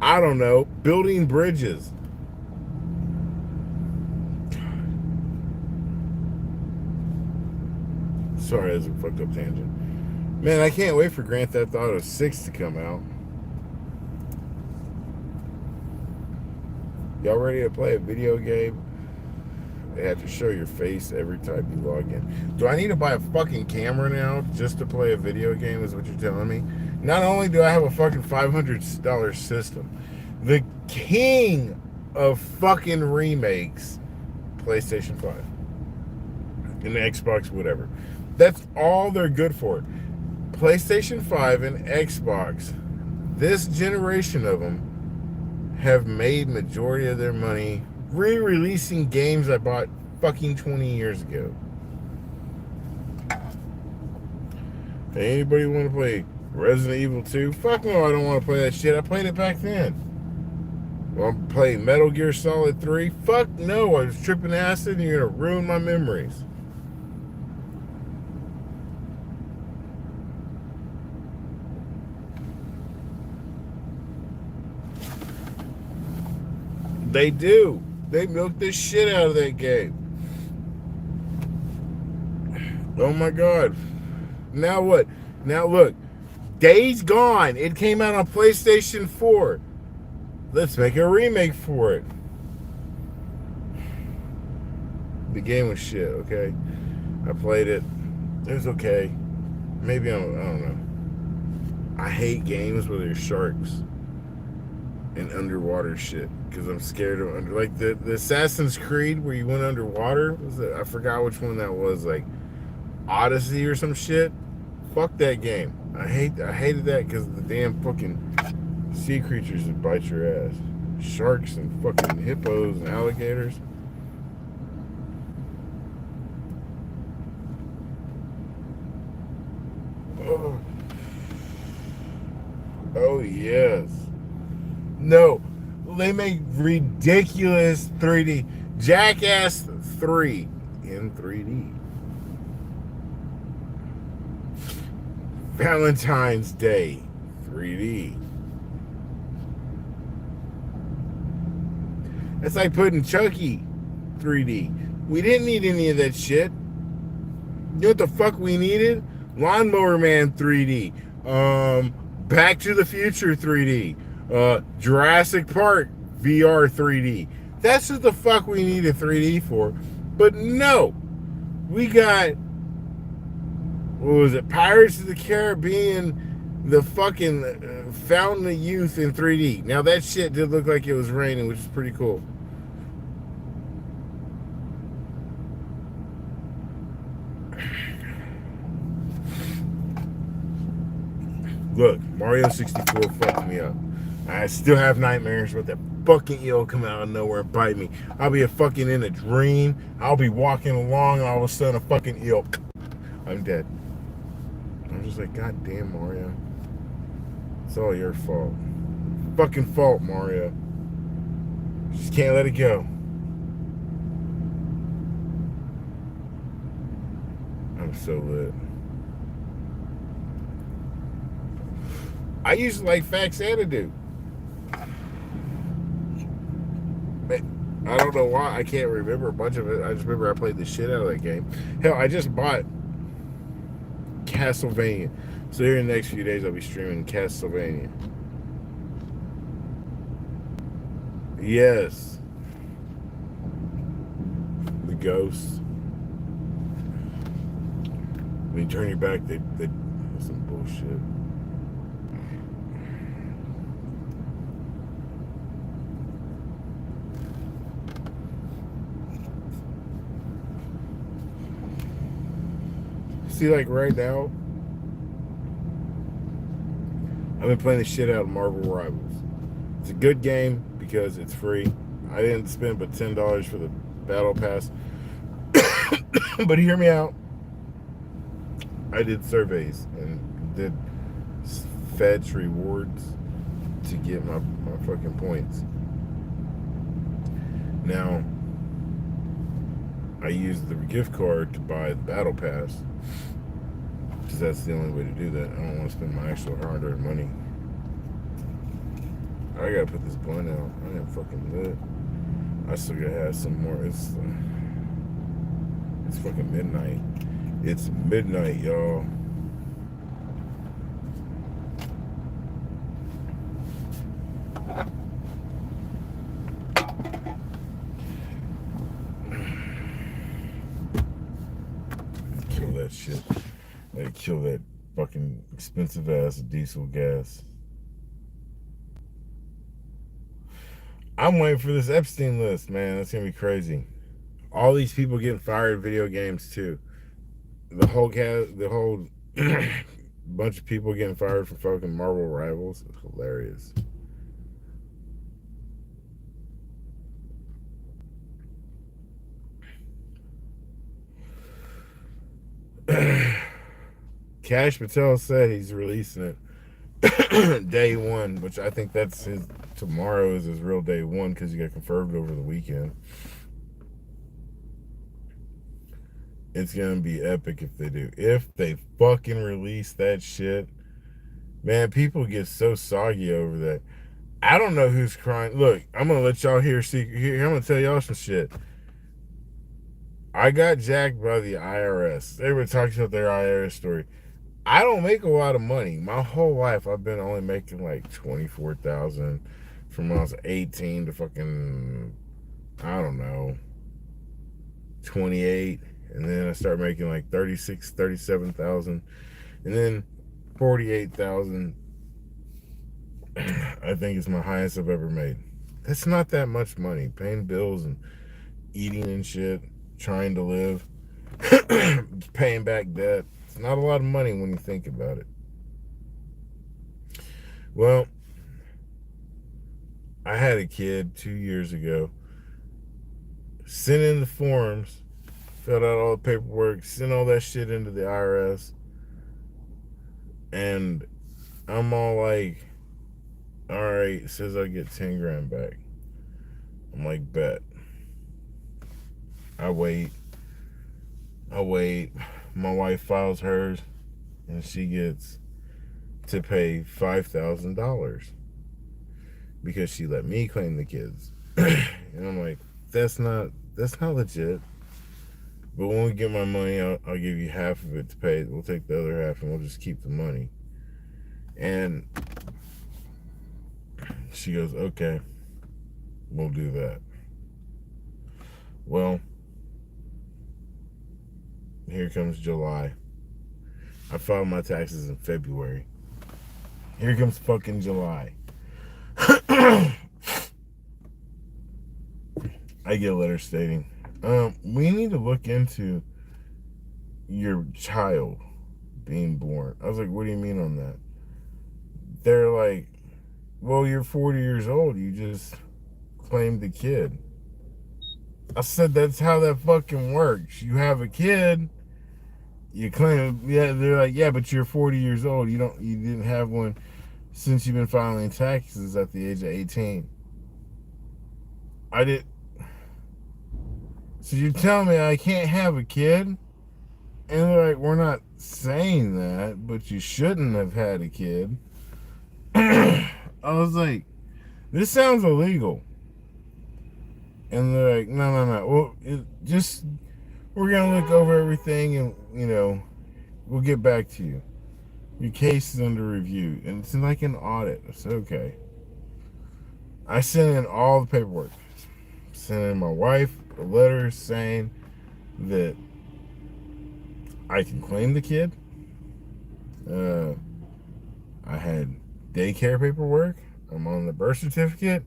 I don't know, building bridges. Sorry, that's a fucked up tangent. Man, I can't wait for Grand Theft Auto 6 to come out. Y'all ready to play a video game? They have to show your face every time you log in. Do I need to buy a fucking camera now just to play a video game, is what you're telling me? Not only do I have a fucking $500 system, the king of fucking remakes, PlayStation 5 and the Xbox, whatever. That's all they're good for. PlayStation 5 and Xbox, this generation of them, have made majority of their money re-releasing games I bought fucking 20 years ago. Hey, anybody want to play Resident Evil 2? Fuck no, I don't want to play that shit. I played it back then. Well, I'm playing Metal Gear Solid 3? Fuck no, I was tripping acid and you're going to ruin my memories. They do. They milk the shit out of that game. Oh my god. Now what? Now look. Days Gone. It came out on PlayStation 4. Let's make a remake for it. The game was shit, okay? I played it. It was okay. Maybe I don't know. I hate games where there's sharks and underwater shit because I'm scared of like the Assassin's Creed where you went underwater. Was it? I forgot which one that was, like Odyssey or some shit. Fuck that game. I hated that because of the damn fucking sea creatures that bite your ass. Sharks and fucking hippos and alligators. Oh yes. No, they make ridiculous 3D. Jackass 3 in 3D. Valentine's Day 3D. It's like putting Chucky 3D. We didn't need any of that shit. You know what the fuck we needed? Lawnmower Man 3D. Back to the Future 3D. Jurassic Park VR 3D. That's what the fuck we needed 3D for. But no. We got, what was it? Pirates of the Caribbean, the fucking Fountain of Youth in 3D. Now that shit did look like it was raining, which is pretty cool. Look, Mario 64 fucked me up. I still have nightmares about that fucking eel coming out of nowhere and bite me. I'll be fucking in a dream. I'll be walking along and all of a sudden a fucking eel. I'm dead. I'm just like, God damn, Mario. It's all your fault. Fucking fault, Mario. Just can't let it go. I'm so lit. I used to like Fact Xanadu. I don't know why. I can't remember a bunch of it. I just remember I played the shit out of that game. Hell, I just bought Castlevania. So here in the next few days, I'll be streaming Castlevania. Yes. The ghosts. When you turn your back, they that's some bullshit. See, like right now, I've been playing the shit out of Marvel Rivals. It's a good game because it's free. I didn't spend but $10 for the battle pass. But hear me out. I did surveys and did fetch rewards to get my fucking points. Now, I used the gift card to buy the battle pass because that's the only way to do that. I don't want to spend my actual hard-earned money. I gotta put this blunt out. I am fucking lit. I still gotta have some more. It's fucking midnight. It's midnight, y'all. Kill that shit. They kill that fucking expensive ass diesel gas. I'm waiting for this Epstein list, man. That's gonna be crazy. All these people getting fired in video games too. The whole bunch of people getting fired from fucking Marvel Rivals. It's hilarious. Cash Patel said he's releasing it day one, which I think that's his. Tomorrow is his real day one because he got confirmed over the weekend. It's gonna be epic if they do. If they fucking release that shit, man, people get so soggy over that. I don't know who's crying. Look, I'm gonna let y'all hear secret. Here, I'm gonna tell y'all some shit. I got jacked by the IRS. They were talking about their IRS story. I don't make a lot of money. My whole life, I've been only making like 24,000 from when I was 18 to fucking, I don't know, 28. And then I started making like 36, 37,000. And then 48,000, I think is my highest I've ever made. That's not that much money. Paying bills and eating and shit, trying to live, paying back debt. It's not a lot of money when you think about it. Well, I had a kid 2 years ago. Sent in the forms, filled out all the paperwork, sent all that shit into the IRS. And I'm all like, all right, it says I get 10 grand back. I'm like, bet. I wait. My wife files hers, and she gets to pay $5,000 because she let me claim the kids. And I'm like, that's not legit. But when we get my money, I'll give you half of it to pay. We'll take the other half and we'll just keep the money. And she goes, okay, we'll do that. Well, here comes July. I filed my taxes in February. Here comes fucking July. I get a letter stating, we need to look into your child being born. I was like, what do you mean on that? They're like, well, you're 40 years old. You just claimed the kid. I said, that's how that fucking works. You have a kid, you claim, yeah, they're like, yeah, but you're 40 years old. You didn't have one since you've been filing taxes at the age of 18. I did. So you tell me I can't have a kid? And they're like, we're not saying that, but you shouldn't have had a kid. I was like, this sounds illegal. And they're like, no. Well, we're going to look over everything and, we'll get back to you. Your case is under review. And it's like an audit. I said, okay. I sent in all the paperwork. Sent in my wife a letter saying that I can claim the kid. I had daycare paperwork. I'm on the birth certificate.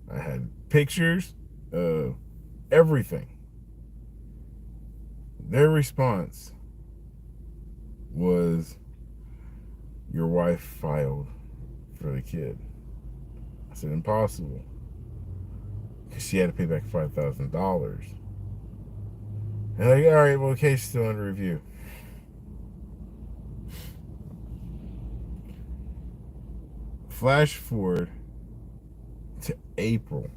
I had pictures. Everything. Their response was, your wife filed for the kid. I said, impossible. Because she had to pay back $5,000. And like, all right, well, the case is still under review. Flash forward to April.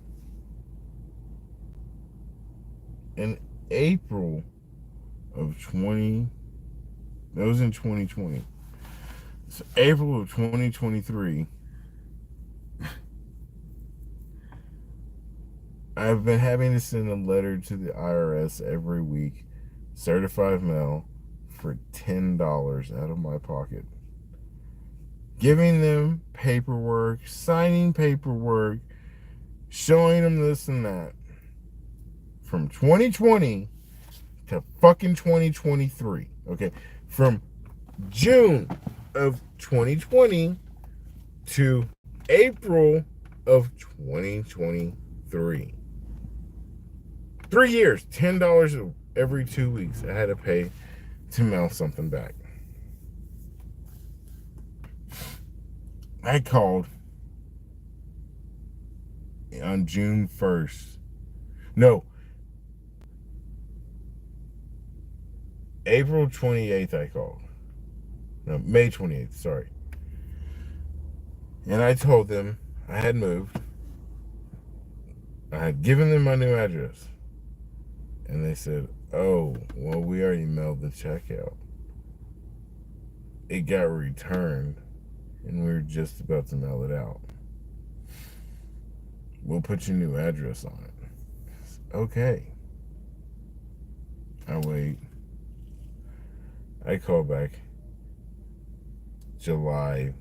In April of that was in 2020. So April of 2023, I've been having to send a letter to the IRS every week, certified mail, for $10 out of my pocket. Giving them paperwork, signing paperwork, showing them this and that. From 2020 to fucking 2023. Okay? From June of 2020 to April of 2023. 3 years, $10 every 2 weeks I had to pay to mail something back. I called on June 1st. No. April 28th I called. No, May 28th, sorry. And I told them I had moved. I had given them my new address. And they said, oh, well, we already mailed the check out. It got returned, and we were just about to mail it out. We'll put your new address on it. Okay. I wait. I call back July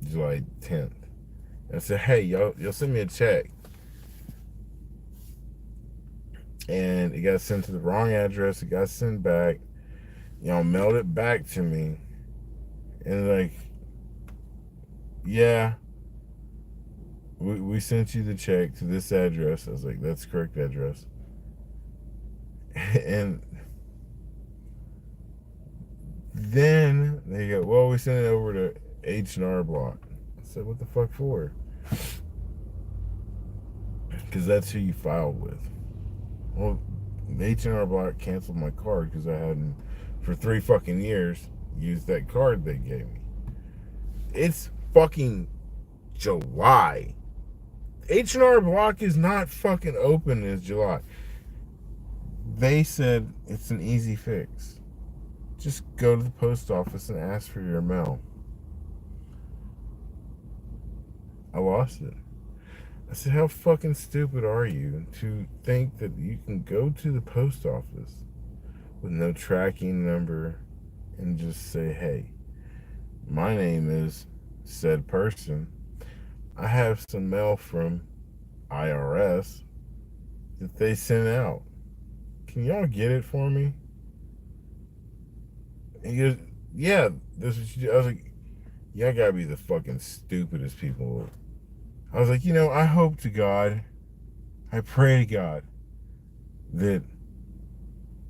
10th. I said, hey, y'all send me a check. And it got sent to the wrong address. It got sent back. Y'all mailed it back to me. And like, yeah, we sent you the check to this address. I was like, that's the correct address. And then they go, well, we sent it over to H&R Block. I said, what the fuck for? Because that's who you filed with. Well, H&R Block canceled my card because I hadn't, for 3 fucking years, used that card they gave me. It's fucking July. H&R Block is not fucking open in July. They said it's an easy fix. Just go to the post office and ask for your mail. I lost it. I said, how fucking stupid are you to think that you can go to the post office with no tracking number and just say, hey, my name is said person. I have some mail from IRS that they sent out. Can y'all get it for me? And he goes, yeah, this is what you do. I was like, y'all gotta be the fucking stupidest people. I was like, I hope to God, I pray to God that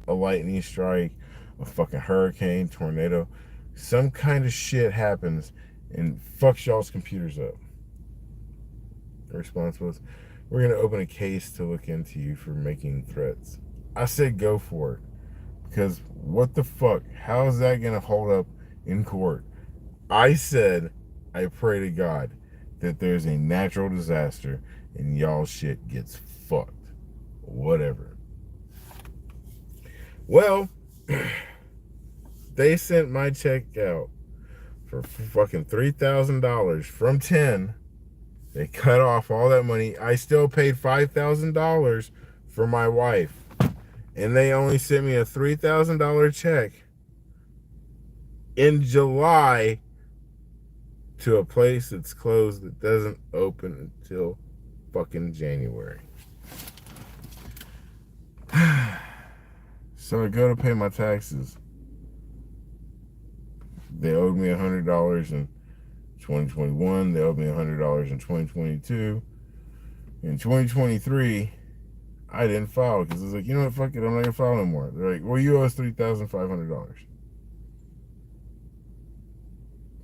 a lightning strike, a fucking hurricane, tornado, some kind of shit happens and fucks y'all's computers up. The response was, we're going to open a case to look into you for making threats. I said go for it. Because what the fuck? How is that going to hold up in court? I said, I pray to God that there's a natural disaster and y'all shit gets fucked. Whatever. Well, they sent my check out for fucking $3,000 from 10. They cut off all that money. I still paid $5,000 for my wife. And they only sent me a $3,000 check in July to a place that's closed that doesn't open until fucking January. So I go to pay my taxes. They owed me $100 in 2021. They owed me $100 in 2022. In 2023, I didn't file because I was like, you know what, fuck it, I'm not gonna file no more. They're like, well, you owe us $3,500.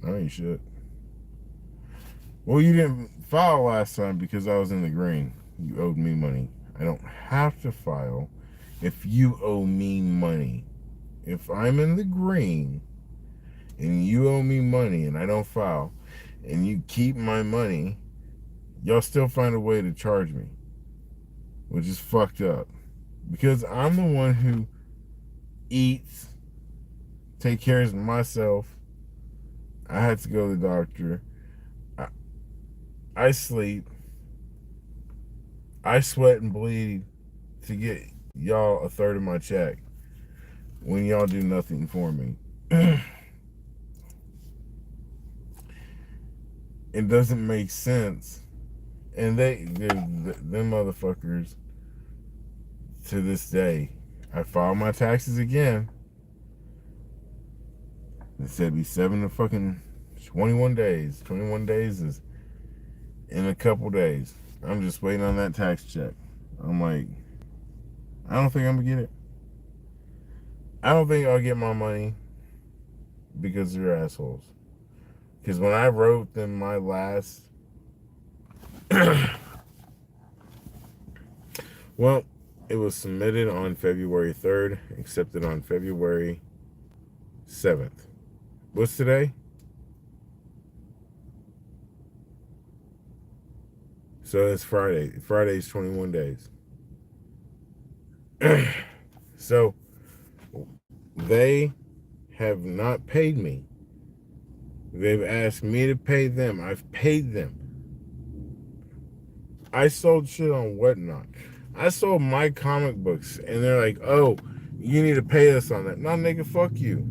No, you should. Well, you didn't file last time because I was in the green. You owed me money. I don't have to file if you owe me money. If I'm in the green and you owe me money and I don't file and you keep my money, y'all still find a way to charge me, which is fucked up. Because I'm the one who eats, take care of myself. I had to go to the doctor. I sleep. I sweat and bleed to get y'all a third of my check when y'all do nothing for me. It doesn't make sense. And them motherfuckers, to this day, I filed my taxes again. They said be 7 to fucking 21 days. 21 days is in a couple days. I'm just waiting on that tax check. I'm like, I don't think I'm gonna get it. I don't think I'll get my money because they're assholes. Because when I wrote them my last, well, it was submitted on February 3rd, accepted on February 7th. What's today? So it's Friday. Friday's 21 days. So they have not paid me. They've asked me to pay them. I've paid them. I sold shit on Whatnot. I sold my comic books, and they're like, oh, you need to pay us on that. No, nigga, fuck you.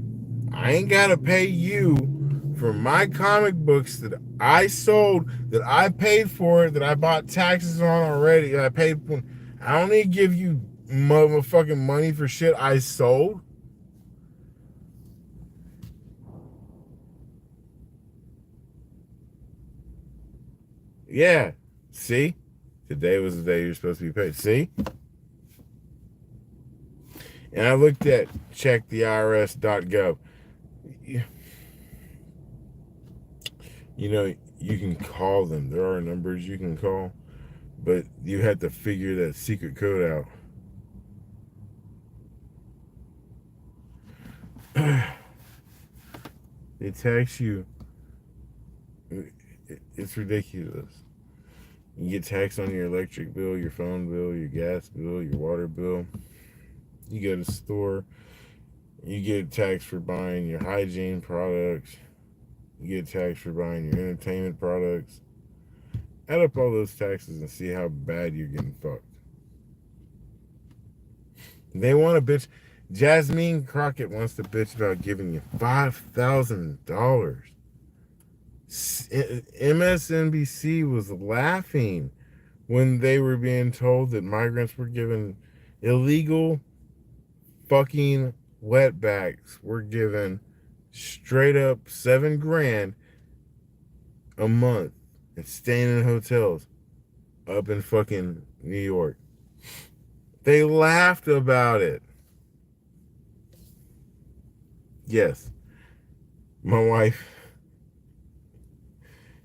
I ain't got to pay you for my comic books that I sold, that I paid for, that I bought taxes on already, that I paid for. I don't need to give you motherfucking money for shit I sold. Yeah. See? Today was the day you're supposed to be paid. See? And I looked at checktheirs.gov. You know, you can call them. There are numbers you can call, but you have to figure that secret code out. They tax you. It's ridiculous. You get taxed on your electric bill, your phone bill, your gas bill, your water bill. You go to the store You get taxed for buying your hygiene products. You get taxed for buying your entertainment products. Add up all those taxes and see how bad you're getting fucked. They want to bitch. Jasmine Crockett wants to bitch about giving you $5,000. MSNBC was laughing when they were being told that migrants were given illegal fucking wetbacks. Were given straight up 7 grand a month and staying in hotels up in fucking New York. They laughed about it. Yes, my wife,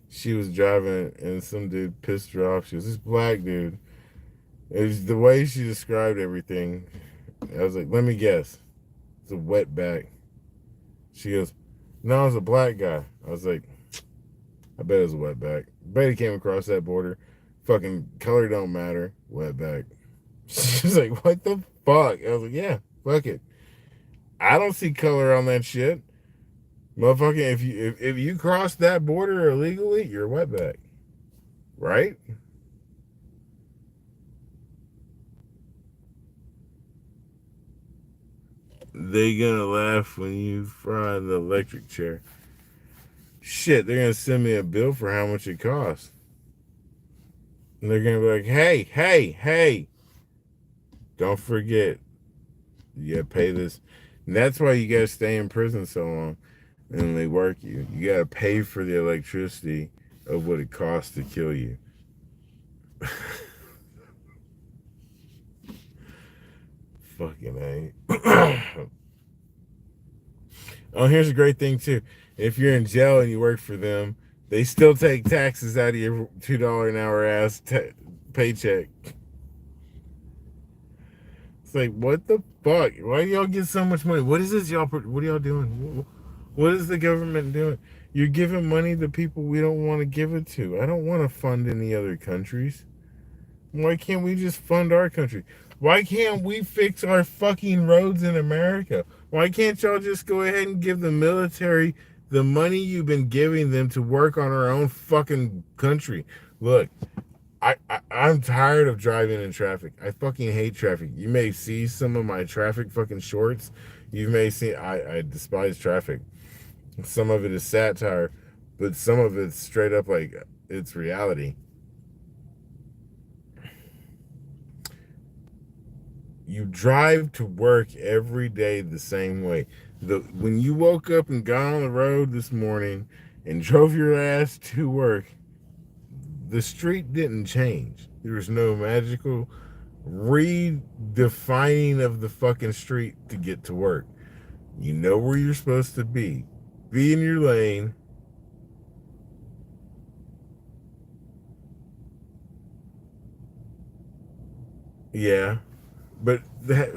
she was driving and some dude pissed her off. She was this black dude. It was the way she described everything. I was like, let me guess. It's a wetback. She goes, no, it's a black guy. I was like, I bet it's a wetback. Bet he came across that border. Fucking color don't matter. Wetback. She was like, what the fuck? I was like, yeah, fuck it. I don't see color on that shit. Motherfucker, if you cross that border illegally, you're a wetback. Right? They gonna laugh when you fry the electric chair. Shit, they're gonna send me a bill for how much it costs. And they're gonna be like, hey, don't forget, you gotta pay this. And that's why you gotta stay in prison so long and they work you. You gotta pay for the electricity of what it costs to kill you. Fucking A. Oh, here's a great thing too. If you're in jail and you work for them, they still take taxes out of your $2 an hour ass paycheck. It's like, what the fuck? Why do y'all get so much money? What is this, y'all? What are y'all doing? What is the government doing? You're giving money to people we don't want to give it to. I don't want to fund any other countries. Why can't we just fund our country? Why can't we fix our fucking roads in America? Why can't y'all just go ahead and give the military the money you've been giving them to work on our own fucking country? Look, I'm tired of driving in traffic. I fucking hate traffic. You may see some of my traffic fucking shorts. You may see I despise traffic. Some of it is satire, but some of it's straight up like it's reality. You drive to work every day the same way. When you woke up and got on the road this morning and drove your ass to work, the street didn't change. There was no magical redefining of the fucking street to get to work. You know where you're supposed to be. Be in your lane. Yeah. But that,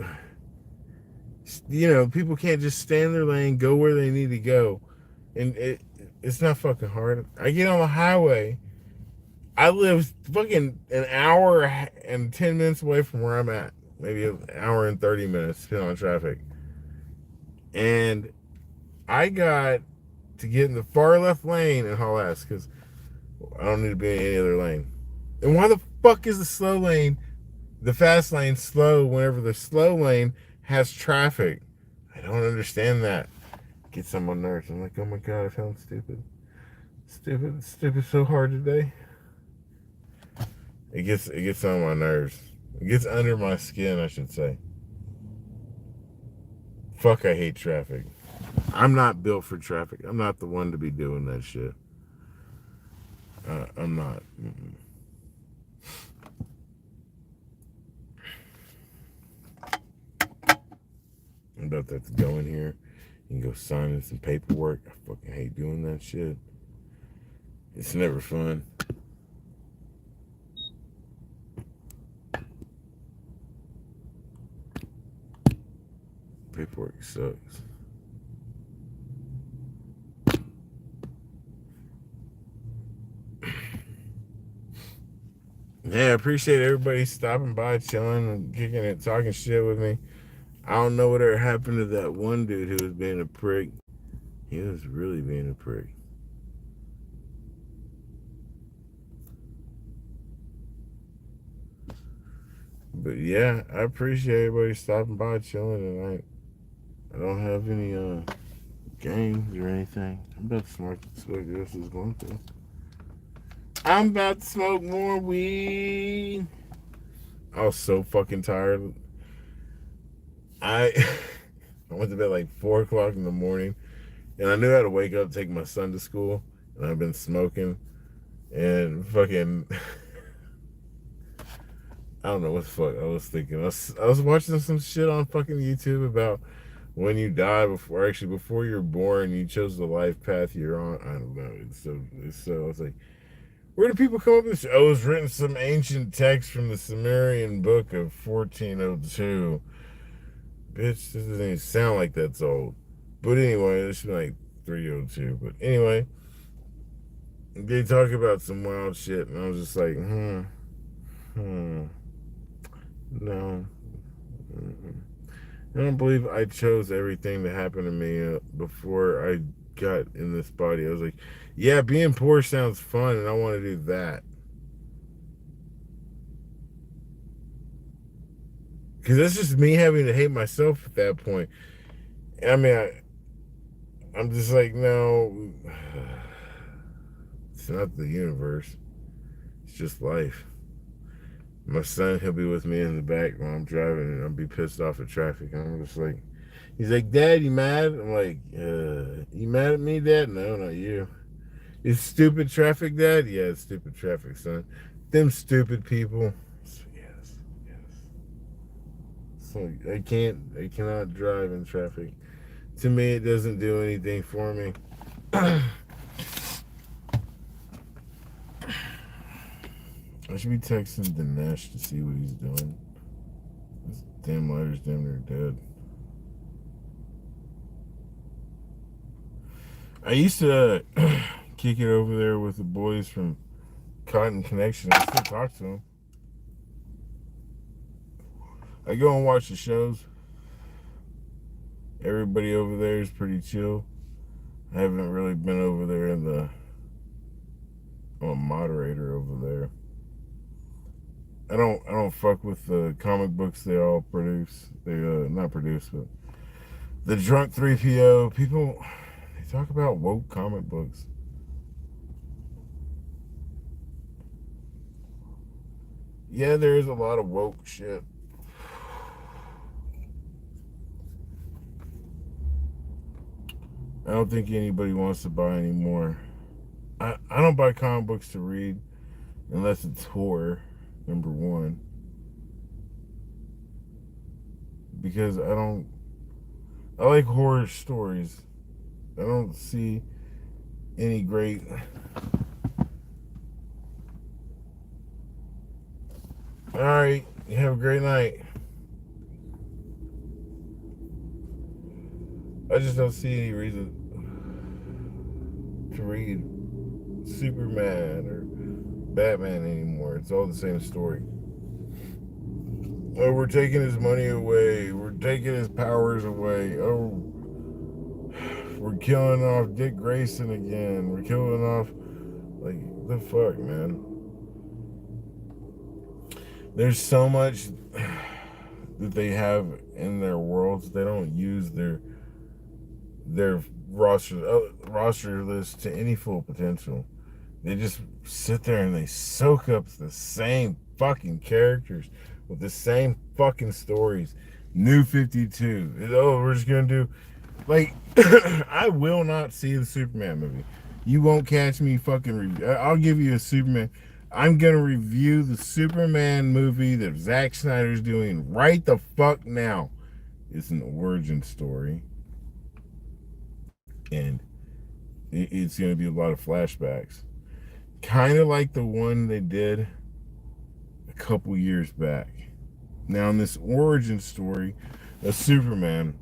people can't just stay in their lane, go where they need to go. And it's not fucking hard. I get on the highway. I live fucking an hour and 10 minutes away from where I'm at. Maybe an hour and 30 minutes, depending on traffic. And I got to get in the far left lane and haul ass because I don't need to be in any other lane. And why the fuck is the slow lane, the fast lane, slow whenever the slow lane has traffic? I don't understand that. Gets on my nerves. I'm like, oh my god, I sound stupid. Stupid so hard today. It gets on my nerves. It gets under my skin, I should say. Fuck, I hate traffic. I'm not built for traffic. I'm not the one to be doing that shit. I'm not. I'm about to have to go in here and go sign in some paperwork. I fucking hate doing that shit. It's never fun. Paperwork sucks. Yeah, I appreciate everybody stopping by, chilling, and kicking it, talking shit with me. I don't know whatever happened to that one dude who was being a prick. He was really being a prick. But yeah, I appreciate everybody stopping by, chilling tonight. I don't have any games or anything. I'm about to smoke this is going through. I'm about to smoke more weed. I was so fucking tired. I I went to bed like 4 o'clock in the morning, and I knew I had to wake up, take my son to school, and I've been smoking and fucking. I don't know what the fuck I was thinking. I was watching some shit on fucking YouTube about when you die before you're born, you chose the life path you're on. I don't know. It's so. I was like, where do people come up with this? Oh, it was written some ancient text from the Sumerian book of 1402. Bitch, this doesn't even sound like that's old. But anyway, it should be like 302. But anyway, they talk about some wild shit, and I was just like, no. Mm-mm. I don't believe I chose everything that happened to me before I got in this body. I was like, yeah, being poor sounds fun, and I want to do that. Because that's just me having to hate myself at that point. I mean, I'm just like, no, it's not the universe. It's just life. My son, he'll be with me in the back when I'm driving, and I'll be pissed off at traffic. And I'm just like, he's like, Dad, you mad? I'm like, you mad at me, Dad? No, not you. It's stupid traffic, Dad? Yeah, it's stupid traffic, son. Them stupid people. Yes, yes. So I cannot drive in traffic. To me, it doesn't do anything for me. I should be texting Dinesh to see what he's doing. This damn lighter's damn near dead. I used to kick it over there with the boys from Cotton Connection. I still talk to them. I go and watch the shows. Everybody over there is pretty chill. I haven't really been over there in the. I'm a moderator over there. I don't fuck with the comic books they all produce. They not produce, but the drunk 3PO people. They talk about woke comic books. Yeah, there is a lot of woke shit. I don't think anybody wants to buy anymore. I don't buy comic books to read unless it's horror, number one. Because I like horror stories. I don't see any great. Alright, you have a great night. I just don't see any reason to read Superman or Batman anymore. It's all the same story. Oh, we're taking his money away. We're taking his powers away. Oh, we're killing off Dick Grayson again. We're killing off, like, the fuck, man. There's so much that they have in their worlds. They don't use their roster list to any full potential. They just sit there and they soak up the same fucking characters with the same fucking stories. New 52. Oh, we're just gonna do like I will not see the Superman movie. You won't catch me fucking review. I'll give you a Superman. I'm gonna review the Superman movie that Zack Snyder's doing right the fuck now. It's an origin story, and it's gonna be a lot of flashbacks, kind of like the one they did a couple years back. Now, in this origin story of Superman,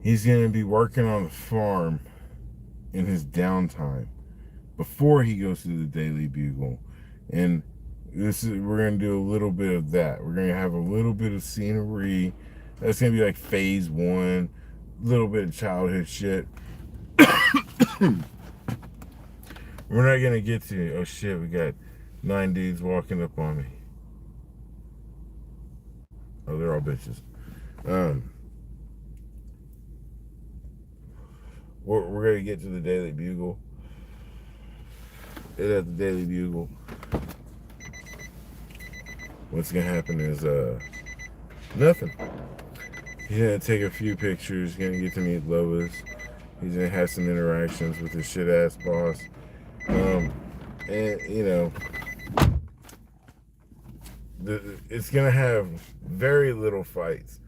he's going to be working on the farm in his downtime before he goes to the Daily Bugle. And We're gonna do a little bit of that. We're gonna have a little bit of scenery. That's gonna be like phase one. A little bit of childhood shit. We're not gonna get to, oh shit, we got 9 dudes walking up on me. Oh, they're all bitches. Um, we're gonna get to the Daily Bugle. And at the Daily Bugle, what's gonna happen is nothing. He's gonna take a few pictures. He's gonna get to meet Lois. He's gonna have some interactions with his shit ass boss. And you know, it's gonna have very little fights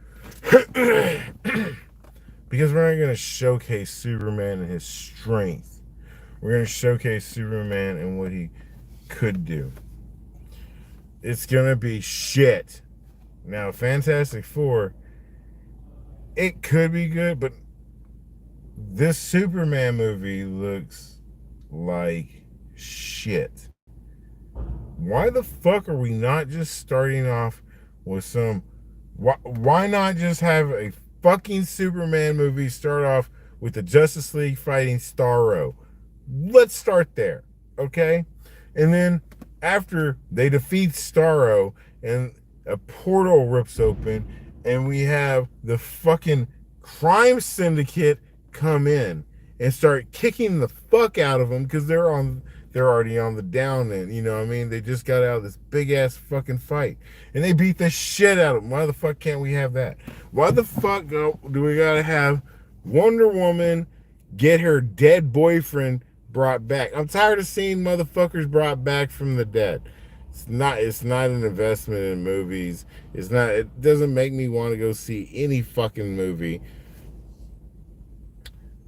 because we're not gonna showcase Superman and his strength. We're gonna showcase Superman and what he could do. It's gonna be shit. Now, Fantastic Four, it could be good, but this Superman movie looks like shit. Why the fuck are we not just starting off with some? Why not just have a fucking Superman movie start off with the Justice League fighting Starro? Let's start there, okay? And then after they defeat Starro and a portal rips open and we have the fucking crime syndicate come in and start kicking the fuck out of them because they're already on the down end, you know what I mean? They just got out of this big ass fucking fight and they beat the shit out of them. Why the fuck can't we have that? Why the fuck do we gotta have Wonder Woman get her dead boyfriend brought back? I'm tired of seeing motherfuckers brought back from the dead. It's not an investment in movies. It doesn't make me want to go see any fucking movie.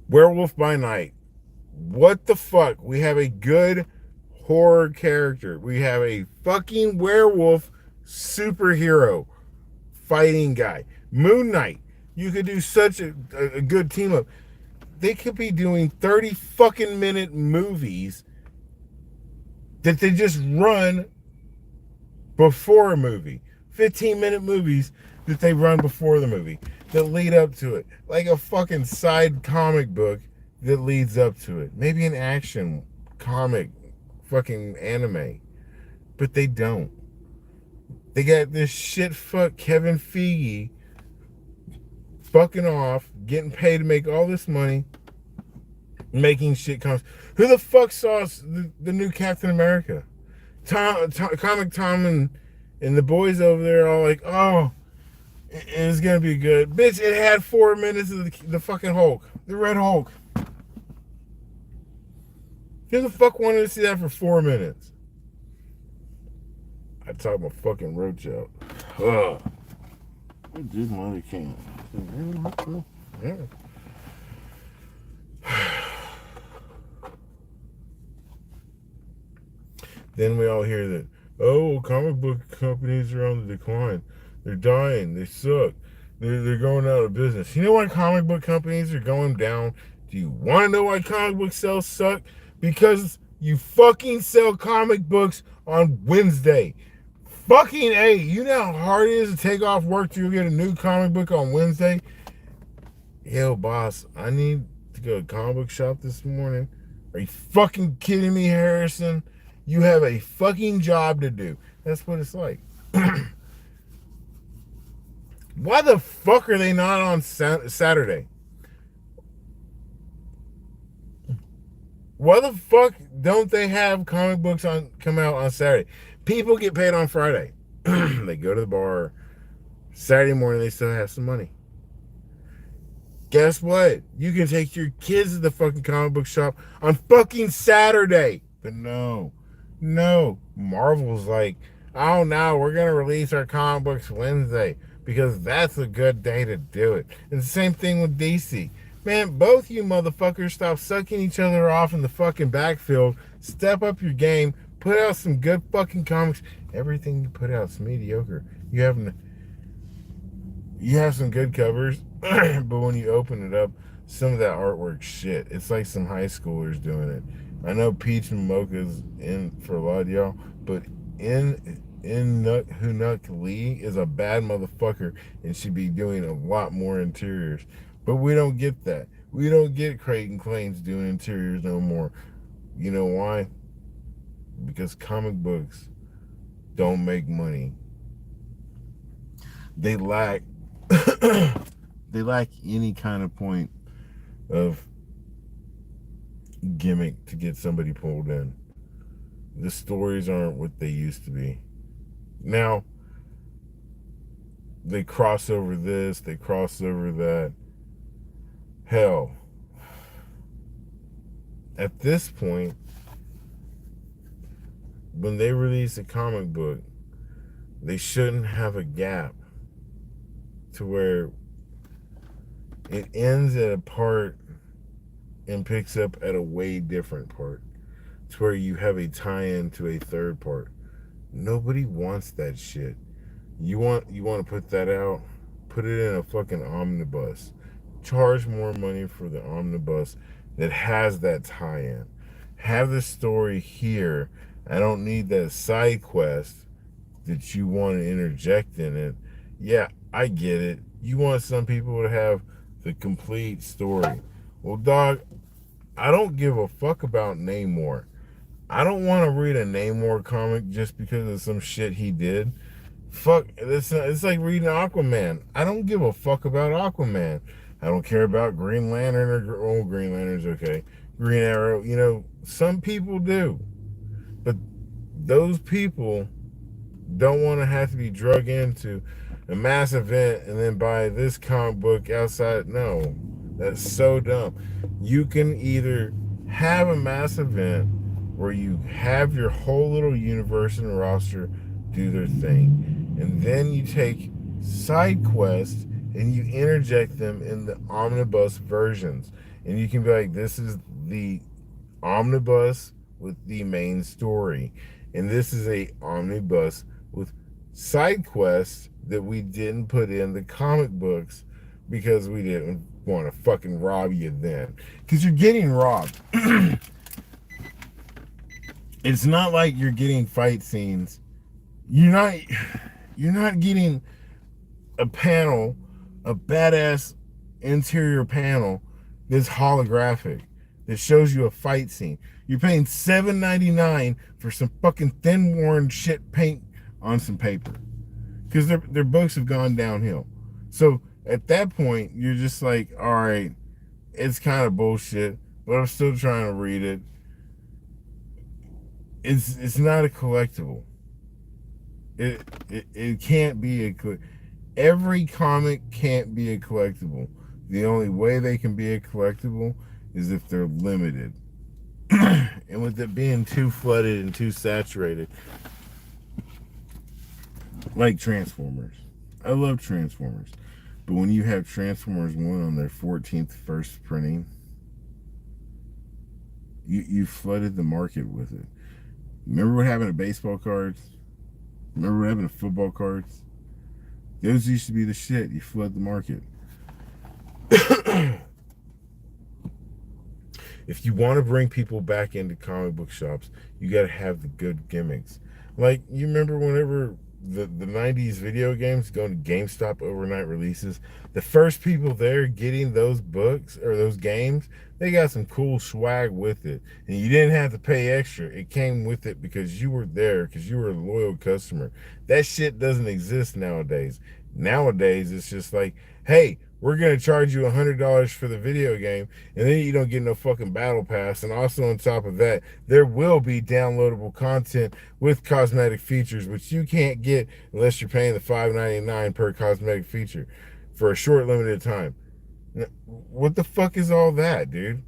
Werewolf by Night. What the fuck? We have a good horror character. We have a fucking werewolf superhero fighting guy. Moon Knight. You could do such a good team up. They could be doing 30 fucking minute movies that they just run before a movie. 15-minute movies that they run before the movie that lead up to it. Like a fucking side comic book that leads up to it. Maybe an action comic fucking anime. But they don't. They got this shit fuck Kevin Feige fucking off, getting paid to make all this money, making shit comics. Who the fuck saw the new Captain America? Comic Tom and the boys over there all like, oh, it's gonna be good. Bitch, it had 4 minutes of the fucking Hulk. The Red Hulk. Who the fuck wanted to see that for 4 minutes? I talked my fucking roach out. Ugh. I did money can. Yeah. Then we all hear that, oh, comic book companies are on the decline. They're dying. They suck. They're going out of business. You know why comic book companies are going down? Do you want to know why comic book sales suck? Because you fucking sell comic books on Wednesday. Fucking A. You know how hard it is to take off work to get a new comic book on Wednesday? Yo, boss, I need to go to a comic book shop this morning. Are you fucking kidding me, Harrison? You have a fucking job to do. That's what it's like. Why the fuck are they not on Saturday? Why the fuck don't they have comic books come out on Saturday? People get paid on Friday. They go to the bar. Saturday morning, they still have some money. Guess what? You can take your kids to the fucking comic book shop on fucking Saturday. But no. Marvel's like, oh no, we're going to release our comic books Wednesday because that's a good day to do it. And the same thing with DC. Man, both you motherfuckers stop sucking each other off in the fucking backfield. Step up your game. Put out some good fucking comics. Everything you put out is mediocre. You have some good covers, but when you open it up, some of that artwork shit. It's like some high schoolers doing it. I know Peach and Mocha's in for a lot of y'all, but Hunuk Lee is a bad motherfucker and should be doing a lot more interiors. But we don't get that. We don't get Creighton Claims doing interiors no more. You know why? Because comic books don't make money. They lack they lack any kind of point of gimmick to get somebody pulled in. The stories aren't what they used to be. Now, they cross over this, they cross over that. Hell, at this point, when they release a comic book, they shouldn't have a gap to where it ends at a part and picks up at a way different part, to where you have a tie-in to a third part. Nobody wants that shit. You want to put that out? Put it in a fucking omnibus. Charge more money for the omnibus that has that tie-in. Have the story here. I don't need that side quest that you want to interject in it. Yeah, I get it. You want some people to have the complete story. Well, dog, I don't give a fuck about Namor. I don't want to read a Namor comic just because of some shit he did. Fuck, it's like reading Aquaman. I don't give a fuck about Aquaman. I don't care about Green Lantern or Green Lantern's okay. Green Arrow, some people do. But those people don't want to have to be drug into a mass event and then buy this comic book outside. No, that's so dumb. You can either have a mass event where you have your whole little universe and roster do their thing, and then you take side quests and you interject them in the omnibus versions, and you can be like, this is the omnibus with the main story, and this is a omnibus with side quests that we didn't put in the comic books because we didn't want to fucking rob you then, because you're getting robbed. It's not like you're getting fight scenes. You're not getting a panel, a badass interior panel that's holographic that shows you a fight scene. You're paying $7.99 for some fucking thin worn shit paint on some paper because their books have gone downhill. So at that point, you're just like, all right, it's kind of bullshit, but I'm still trying to read it. It's not a collectible. It can't be every comic can't be a collectible. The only way they can be a collectible is if they're limited. And with it being too flooded and too saturated, like Transformers. I love Transformers. But when you have Transformers 1 on their 14th first printing, you flooded the market with it. Remember what happened to baseball cards? Remember what happened to football cards? Those used to be the shit. You flood the market. If you want to bring people back into comic book shops, you got to have the good gimmicks. Like, you remember whenever the 90s video games going to GameStop overnight releases, the first people there getting those books or those games, they got some cool swag with it. And you didn't have to pay extra. It came with it because you were there, because you were a loyal customer. That shit doesn't exist nowadays. Nowadays, it's just like, hey, we're going to charge you $100 for the video game, and then you don't get no fucking battle pass. And also on top of that, there will be downloadable content with cosmetic features, which you can't get unless you're paying the $5.99 per cosmetic feature for a short limited time. What the fuck is all that, dude?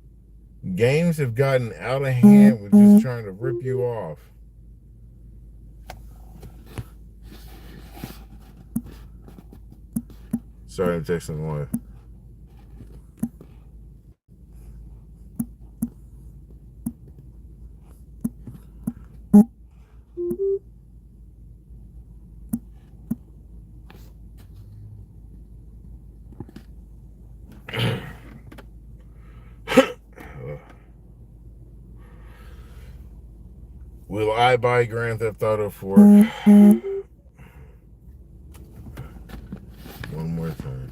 Games have gotten out of hand with just trying to rip you off. Sorry, I'm texting my wife. Will I buy Grand Theft Auto 4? One more time.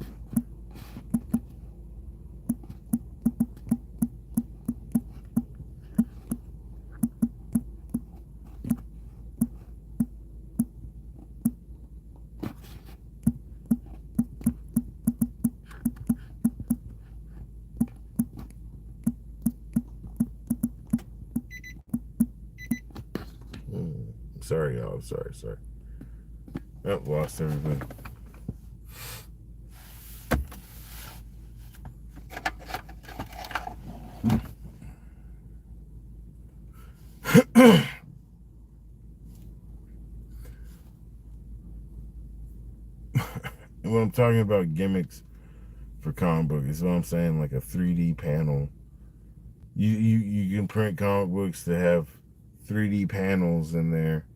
Sorry, y'all. Sorry. Oh, lost everything. When I'm talking about gimmicks for comic book, is what I'm saying, like a 3D panel. You can print comic books that have 3D panels in there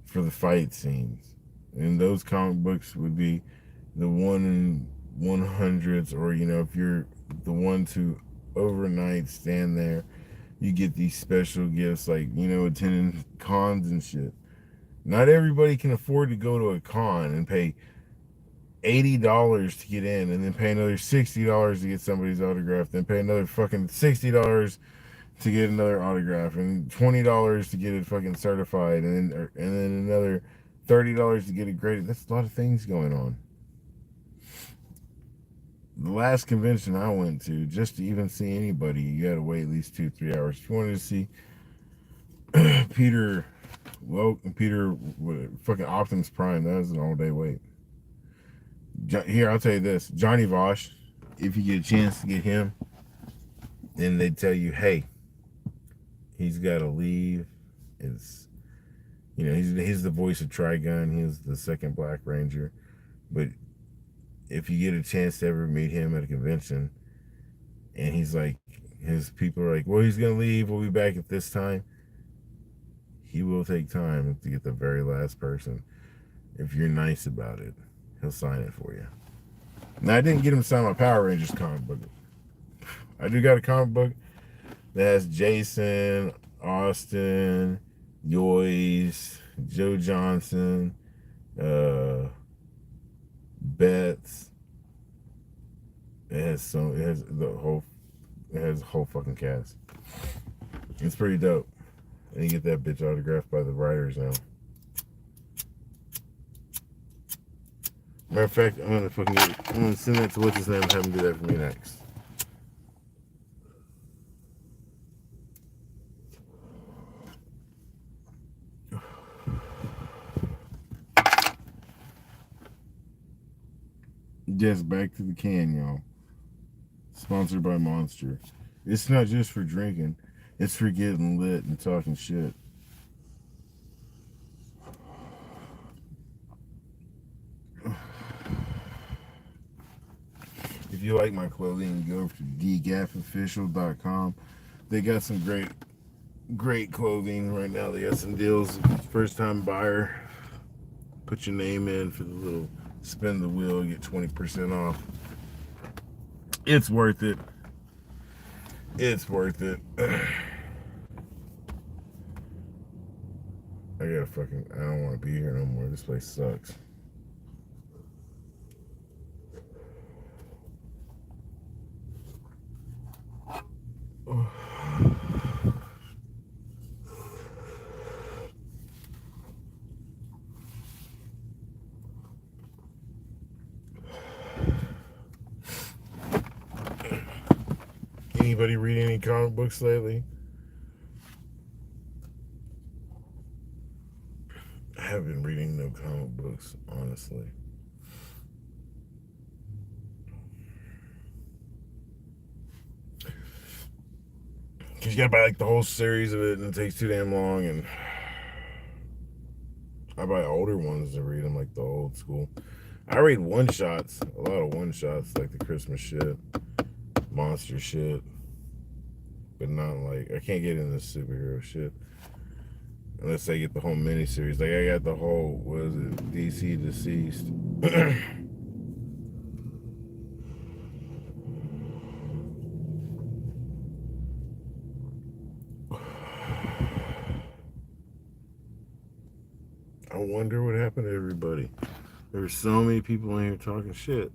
for the fight scenes, and those comic books would be the 1/100s, or if you're the one to overnight stand there, you get these special gifts like attending cons and shit. Not everybody can afford to go to a con and pay $80 to get in, and then pay another $60 to get somebody's autograph, then pay another fucking $60 to get another autograph, and $20 to get it fucking certified, and then another $30 to get it graded. That's a lot of things going on. The last convention I went to, just to even see anybody, you had to wait at least 2-3 hours. If you wanted to see Peter, fucking Optimus Prime, that was an all-day wait. Here, I'll tell you this: Johnny Vosh, if you get a chance to get him, then they tell you, hey, he's got to leave. It's he's the voice of Trigun. He's the second Black Ranger. But if you get a chance to ever meet him at a convention, and he's like, his people are like, well, he's gonna leave. We'll be back at this time. He will take time to get the very last person. If you're nice about it, he'll sign it for you. Now, I didn't get him to sign my Power Rangers comic book. I do got a comic book that has Jason, Austin, Yoyce, Joe Johnson, Betts. It has a whole fucking cast. It's pretty dope. And you get that bitch autographed by the writers now. Matter of fact, I'm gonna send that to what's his name and have him do that for me next. Yes, back to the can, y'all. Sponsored by Monster. It's not just for drinking, it's for getting lit and talking shit. If you like my clothing, go over to dgafofficial.com. They got some great clothing right now. They got some deals. First time buyer, put your name in for the little spin the wheel, get 20% off. It's worth it. It's worth it. I don't want to be here no more. This place sucks. Anybody read any comic books lately? I haven't been reading no comic books, honestly. Because you gotta buy like the whole series of it, and it takes too damn long, and I buy older ones to read them, like the old school. I read one-shots, a lot of one-shots, like the Christmas shit, monster shit, but not like, I can't get into superhero shit unless I get the whole miniseries. Like I got the whole, what is it, DC Deceased. wonder what happened to everybody. There were so many people in here talking shit.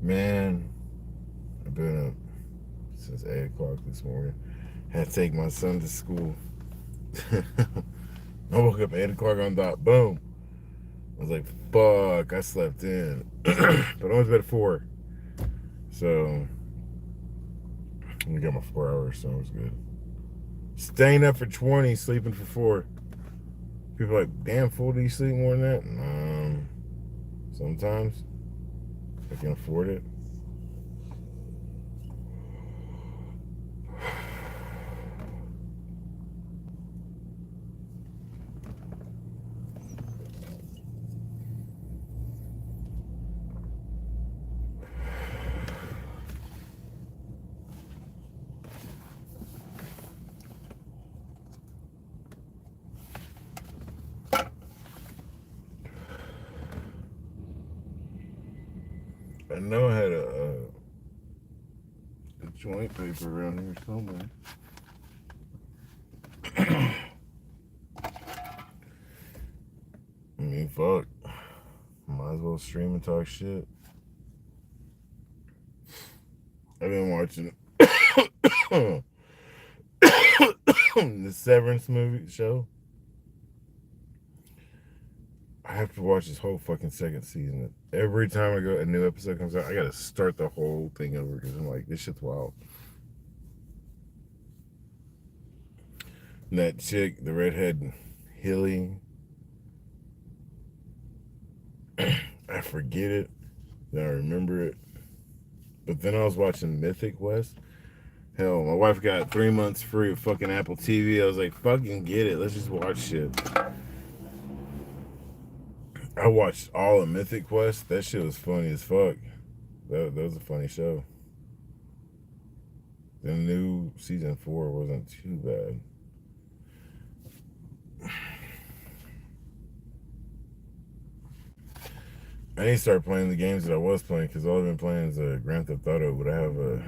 Man, I've been up since 8 o'clock this morning. Had to take my son to school. I woke up at 8 o'clock on dot. Boom. I was like, fuck, I slept in. But I went to bed at 4. So, I got my 4 hours, so it was good. Staying up for 20, sleeping for 4. People are like, damn, fool, do you sleep more than that? Sometimes. I can afford it. I know I had a joint paper around here somewhere. I mean, fuck. Might as well stream and talk shit. I've been watching the Severance movie show. I have to watch this whole fucking second season. Every time a new episode comes out, I gotta start the whole thing over because I'm like, this shit's wild. And that chick, the redhead Hilly, I forget it, then I remember it. But then I was watching Mythic Quest. Hell, my wife got 3 months free of fucking Apple TV. I was like, fucking get it. Let's just watch shit. I watched all of Mythic Quest. That shit was funny as fuck. That was a funny show. The new season 4 wasn't too bad. I need to start playing the games that I was playing because all I've been playing is Grand Theft Auto, but I have a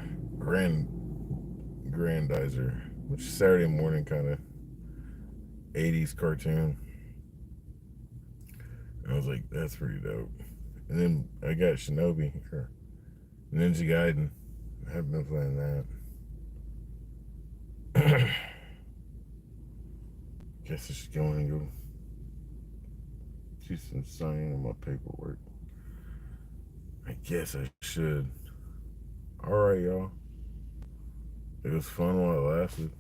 Grandizer, which is Saturday morning kind of 80s cartoon. I was like, that's pretty dope. And then I got Shinobi, or Ninja Gaiden. I haven't been playing that. Guess I should go and go do some signing on my paperwork. I guess I should. Alright, y'all. It was fun while it lasted.